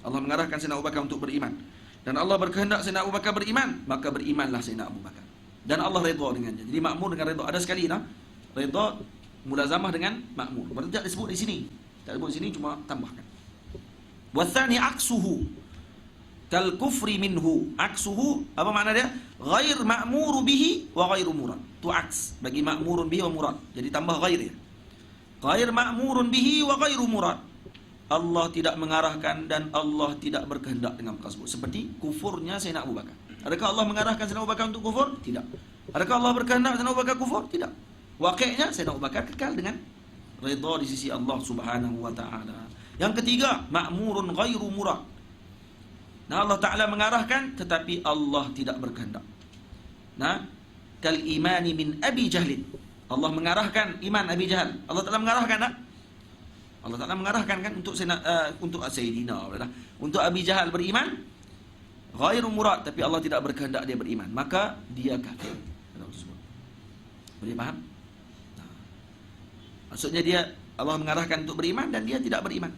Speaker 1: Allah mengarahkan Sayyidina Abu Bakar untuk beriman. Dan Allah berkehendak Sayyidina Abu Bakar beriman, maka berimanlah Sayyidina Abu Bakar. Dan Allah redha dengannya. Jadi makmur dengan redha. Ada sekali redha mulazamah dengan makmur. Berarti tak disebut di sini. Tak disebut di sini, cuma tambahkan. Wathani aksuhu kal kufri minhu. Aksuhu apa makna dia? Ghair ma'muru bihi wa ghairu murad. Tu aks bagi ma'murun bihi wa murad. Jadi tambah ghair ya. Ghair ma'murun bihi wa ghairu murad. Allah tidak mengarahkan dan Allah tidak berkehendak dengan perkara tersebut. Seperti kufurnya Sayyidina Abu Bakar. Adakah Allah mengarahkan Sayyidina Abu Bakar untuk kufur? Tidak. Adakah Allah berkehendak Sayyidina Abu Bakar kufur? Tidak. Wakilnya Sayyidina Abu Bakar kekal dengan redha di sisi Allah Subhanahu wa taala. Yang ketiga, ma'murun ghairu murad. Nah, Allah Taala mengarahkan tetapi Allah tidak berkehendak. Nah, kal imani min Abi Jahlin. Allah mengarahkan iman Abi Jahal. Allah Taala mengarahkan tak? Allah Taala mengarahkan kan untuk Sayyidina untuk Abi Jahal beriman ghairu murad, tapi Allah tidak berkehendak dia beriman, maka dia kafir. Boleh faham? Nah, maksudnya dia Allah mengarahkan untuk beriman dan dia tidak beriman.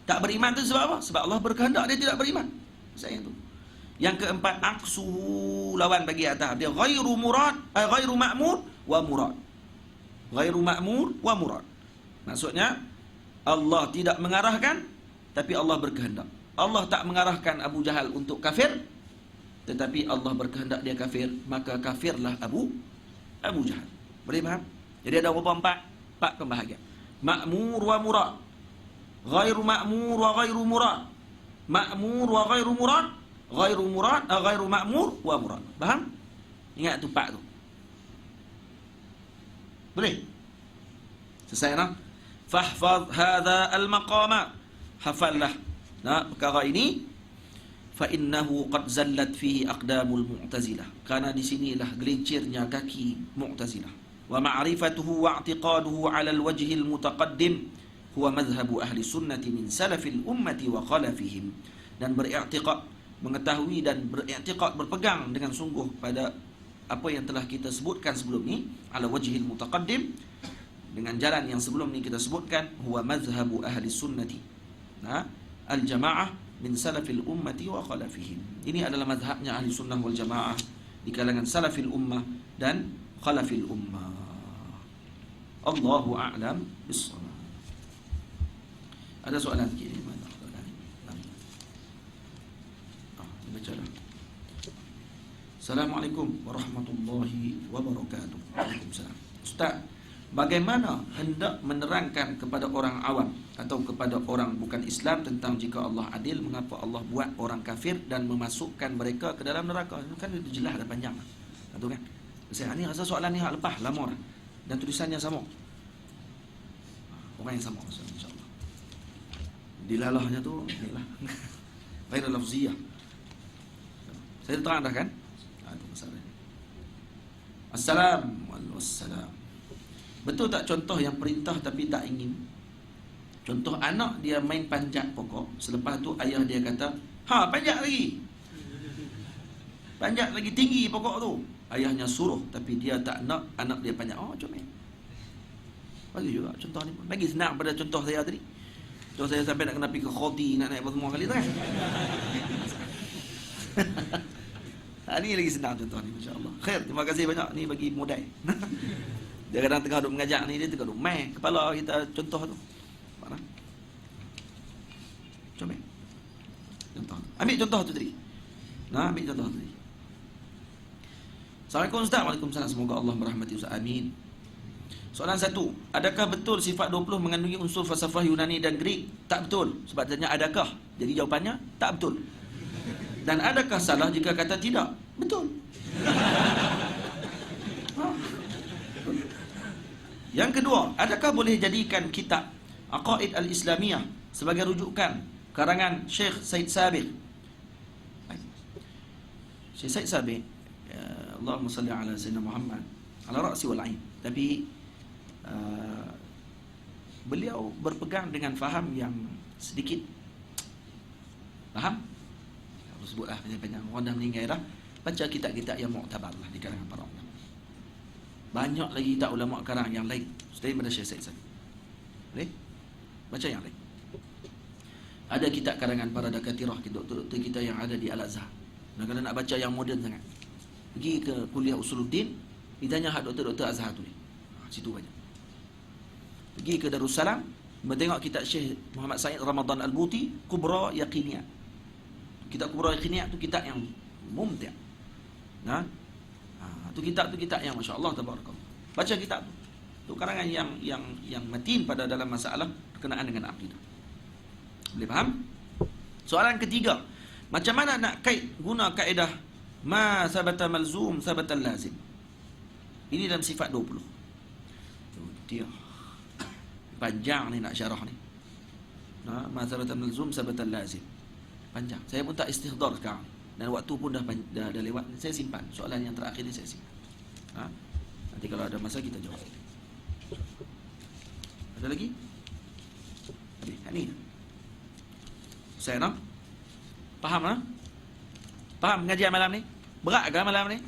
Speaker 1: Tak beriman itu sebab apa? Sebab Allah berkehendak dia tidak beriman. Saya itu. Yang keempat, aksuhu lawan bagi atas. Dia ghairu murad, ghairu ma'mur wa murad. Ghairu ma'mur wa murad. Maksudnya Allah tidak mengarahkan tapi Allah berkehendak. Allah tak mengarahkan Abu Jahal untuk kafir, tetapi Allah berkehendak dia kafir, maka kafirlah Abu Jahal. Boleh faham? Jadi ada empat pembahagian. Ma'mur wa murad. Ghairu ma'mur wa ghairu murad. Ma'mur wa ghairu murad. Ghairu murad, ghairu ma'mur wa murad. Faham? Ingat tu empat tu. Boleh? Selesai nah? Fahfaz hadha al-maqama. Hafallah. Nah, perkara ini fa innahu qad zallat fihi aqdamul mu'tazilah. Karena di sinilah gelincirnya kaki Mu'tazilah. Wa ma'rifatuhu wa i'tiqaduhu 'ala al-wajhi al-mutaqaddim huwa madhhabu ahli sunnati min salafil ummati wa khalafihim. Dan beriktikad, mengetahui dan beriktikad, berpegang dengan sungguh pada apa yang telah kita sebutkan sebelum ni, 'ala wajhil mutaqaddim, dengan jalan yang sebelum ni kita sebutkan, huwa madhhabu ahli sunnati, nah, al-jamaah min salafil ummati wa khalafihim. Ini adalah mazhabnya ahli sunnah wal jamaah di kalangan salafil ummah dan khalafil ummah. Allahu a'lam bis-shawab. Ada soalan lagi ni? Mana? Baca dah. Assalamualaikum warahmatullahi wabarakatuh. Waalaikumsalam. Ustaz, bagaimana hendak menerangkan kepada orang awam atau kepada orang bukan Islam tentang jika Allah adil, mengapa Allah buat orang kafir dan memasukkan mereka ke dalam neraka? Kan itu jelas dah panjang. Betul kan? Saya ni rasa soalan ni hak lepas lama dah. Dan tulisannya sama. Orang yang sama insya-Allah. Dilalahnya tu inilah. Ghairul lafziyah. Saya terang dah kan? Itu masalahnya. Assalamualaikum. Betul tak contoh yang perintah tapi tak ingin? Contoh anak dia main panjat pokok, selepas tu ayah dia kata, panjat lagi. Panjat lagi tinggi pokok tu. Ayahnya suruh tapi dia tak nak anak dia panjat. Comel. Bagi juga contoh ni pun. Lagi senang pada contoh saya tadi. Contoh saya sampai nak kena pergi ke Khoti, nak naik semua kali tu kan. Ini lagi senang contoh ni, masya-Allah. Khair, terima kasih banyak ni bagi modal. Dia kadang tengah duk mengajak ni, dia tengah duk main kepala kita contoh tu. Mana? Comel. Contoh. Ambil contoh tu tadi. Nah, ambil contoh tu tadi. Assalamualaikum Ustaz. Waalaikumsalam. Semoga Allah merahmati Ustaz. Amin. Soalan 1. Adakah betul sifat 20 mengandungi unsur falsafah Yunani dan Greek? Tak betul. Sebab tanya adakah? Jadi jawapannya tak betul. Dan adakah salah jika kata tidak? Betul. Yang kedua, adakah boleh jadikan kitab Aqaid al-Islamiyah sebagai rujukan karangan Syekh Said Sabiq? Syekh Said Sabiq, Allahumma salli ala Sayyidina Muhammad ala ra'si wal ain. Tapi beliau berpegang dengan faham yang sedikit sebutlah panjang-panjang. Orang dah meninggal dah, baca kitab-kitab yang muktabar lah di kalangan para ulama. Banyak lagi kitab ulama karang yang lain selain daripada Syekh Said Sabiq. Boleh? Baca yang lain. Ada kitab karangan para dakatirah, doktor-doktor kita yang ada di Al-Azhar. Nah, kalau nak baca yang moden sangat, pergi ke kuliah Usuluddin, ditanya hak doktor-doktor Azhar tu ni. Situ banyak. Pergi ke Darussalam, bertengok kitab Syekh Muhammad Said Ramadan Al-Buti, Kubra Yaqiniyah. Kitab Kubra Yaqiniyah tu kitab yang mumti'. Nah, tu kitab yang masya-Allah tabarakallah. Baca kitab tu. Tu karangan yang matin pada dalam masalah berkenaan dengan akidah. Boleh faham? Soalan ketiga, macam mana nak guna kaedah ma sabata malzum sabata lazim? Ini dalam sifat 20. Tu dia. Panjang ni nak syarah ni. Ma sabata malzum sabata lazim. Panjang. Saya pun tak istihdar sekarang. Dan waktu pun dah lewat. Saya simpan. Soalan yang terakhir ni saya simpan. Nanti kalau ada masa kita jawab. Ada lagi? Ni. Saya nak faham Faham pengajian malam ni? Berat ke malam ni?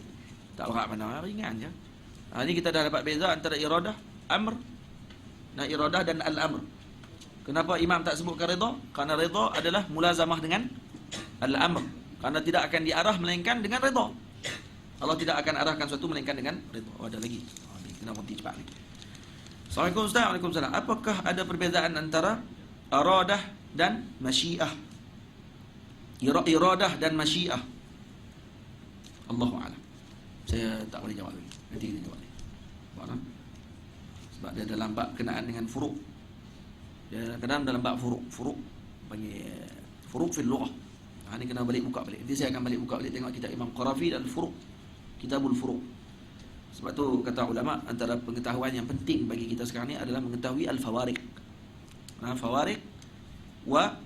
Speaker 1: Tak berat mana, ringan je. Ni kita dah dapat beza antara iradah, amr, iradah dan al-amr. Kenapa imam tak sebutkan redha? Kerana redha adalah mulazamah dengan al-amr. Kerana tidak akan diarah melainkan dengan redha. Allah tidak akan arahkan sesuatu melainkan dengan redha. Ada lagi. Kena berhenti cepat lagi. Assalamualaikum Ustaz. Waalaikumsalam. Apakah ada perbezaan antara iradah dan masyiah? Iradah dan masyiah. Allahu a'lam. Saya tak boleh jawab lagi. Nanti kita jawab lagi. Sebab dia dalam bab kenaan dengan furuk. Dia kadang dalam bab furuk panggil furuk fil lughah. Ini kena buka balik. Nanti saya akan buka balik tengok kitab Imam Qarafi dan furuk. Kitabul Furuk. Sebab tu kata ulama, antara pengetahuan yang penting bagi kita sekarang ni adalah mengetahui al-fawariq. Fawariq wa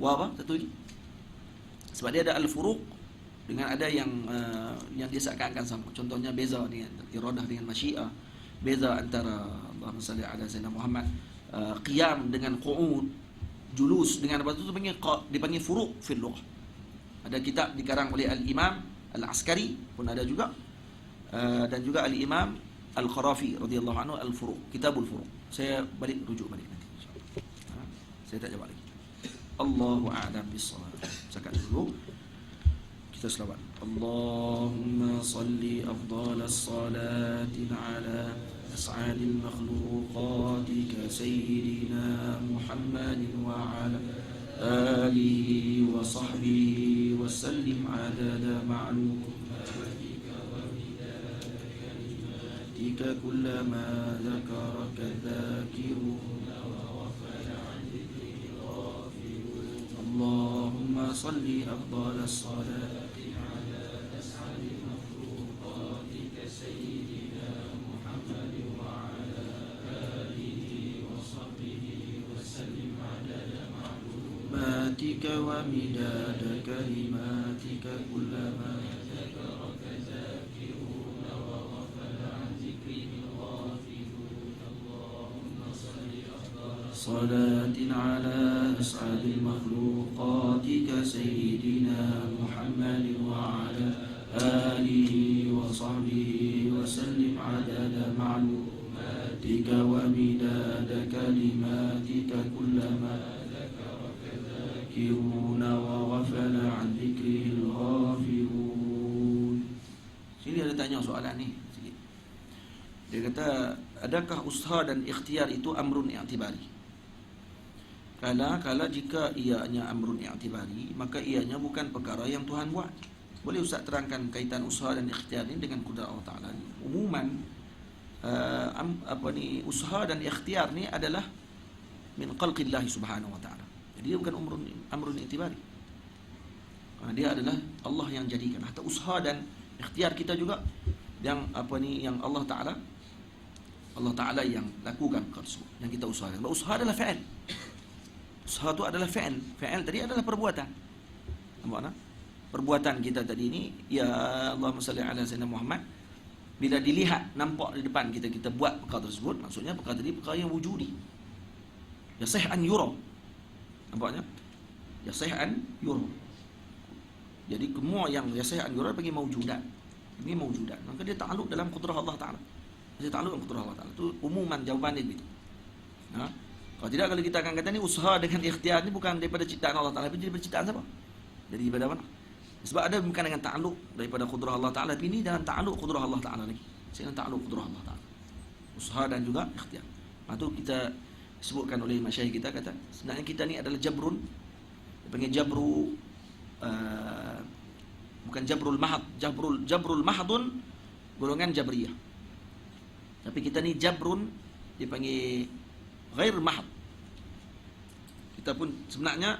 Speaker 1: apa? Satu lagi. Sebab dia ada al-furuq dengan ada yang dia seakan-akan sama. Contohnya beza dengan iradah dengan masyiah, beza antara Allahumma salli ala sayyidina Muhammad, qiyam dengan qu'ud, julus dengan apa tu dipanggil furuq fil lughah. Ada kitab dikarang oleh al-Imam Al-Askari pun ada juga, dan juga al-Imam Al-Kharafi radhiyallahu anhu al-Furuq, Kitabul Furuq. Saya rujuk balik nanti. Saya tak jawab lagi. Allahu a'lam bis-shawab. Sekat dulu. Kita selawat. Allahumma salli afdalas salatin ala as'adil makhluqatika sayyidina Muhammadin wa ala alihi wa sahbihi wa sallim adada ma'lumatika wa midada kalimatika kullama dhakaraka dhakirun wa ghafala an dhikrihi ghafilun. Allahumma salli afdalas salati ala as'adil makhluqatika sayyidina Muhammadin wa ala alihi wa sahbihi wa sallim adada ma'lumatika wa midada kalimatika kullama dhakaraka dhakirun wa ghafala an dhikrihi ghafilun. Allahumma salli afdalas salatin ala as'adil makhluqatika sayyidina Muhammadin wa ala alihi wa sahbihi wa sallim adada ma'lumatika wa midada kalimatika kullama wa ghafala an dhikrihil ghafilun. Sini ada tanya soalan ni sikit. Dia kata, adakah usaha dan ikhtiar itu amrun i'tibari? Kala jika ianya amrun i'tibari, maka ianya bukan perkara yang Tuhan buat. Boleh Ustaz terangkan kaitan usaha dan ikhtiar ini dengan kudrat Allah Taala? Umuman usaha dan ikhtiar ni adalah min khalqillah subhanahu wa ta'ala. Jadi dia bukan amrun i'tibari. Dia adalah Allah yang jadikan. Hatta usaha dan ikhtiar kita juga yang yang Allah Taala yang lakukan perkara tersebut, yang kita usahakan. Usaha adalah fi'il. Usaha itu adalah fi'il. Fi'il tadi adalah perbuatan. Nampak tak? Perbuatan kita tadi ini, ya Allahumma salli ala sayyidina Muhammad, bila dilihat nampak di depan kita buat perkara tersebut, maksudnya perkara tadi perkara yang wujudi. Yasih an yura. Nampaknya? Yasih an yura. Jadi semua yang saya anjuran bagi maujudat. Ini maujudat. Maka dia ta'alluq dalam qudrah Allah Ta'ala. Dia ta'alluq dalam qudrah Allah Ta'ala. Itu umuman jawabannya begitu. Ha? Kalau tidak, kalau kita akan kata ni usaha dengan ikhtiar ni bukan daripada ciptaan Allah Ta'ala, tapi daripada ciptaan siapa? Dari daripada mana? Sebab ada bukan dengan ta'alluq daripada qudrah Allah Ta'ala, tapi ini dalam ta'alluq qudrah Allah Ta'ala lagi. Dengan ta'alluq qudrah Allah Ta'ala. Usaha dan juga ikhtiar. Itu kita sebutkan oleh masyayikh kita, kata sebenarnya kita ni adalah jabrun. Dia panggil jabru, bukan jabrul mahad, jabrul mahadun golongan jabriyah. Tapi kita ni jabrun, dia panggil ghair mahad. Kita pun sebenarnya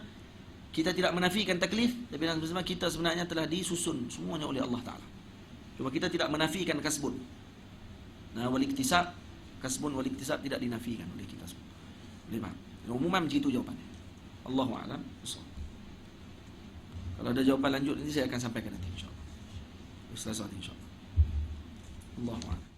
Speaker 1: kita tidak menafikan taklif, tapi sebenarnya kita sebenarnya telah disusun semuanya oleh Allah Ta'ala. Cuma kita tidak menafikan kasbun. Nah, wal iktisab, kasbun wal iktisab tidak dinafikan oleh kita semua. Lima. Umuman begitu jawapannya. Allahu a'lam. Kalau ada jawapan lanjut nanti saya akan sampaikan nanti, insya-Allah. Ustaz insya-Allah. Allahu a'lam.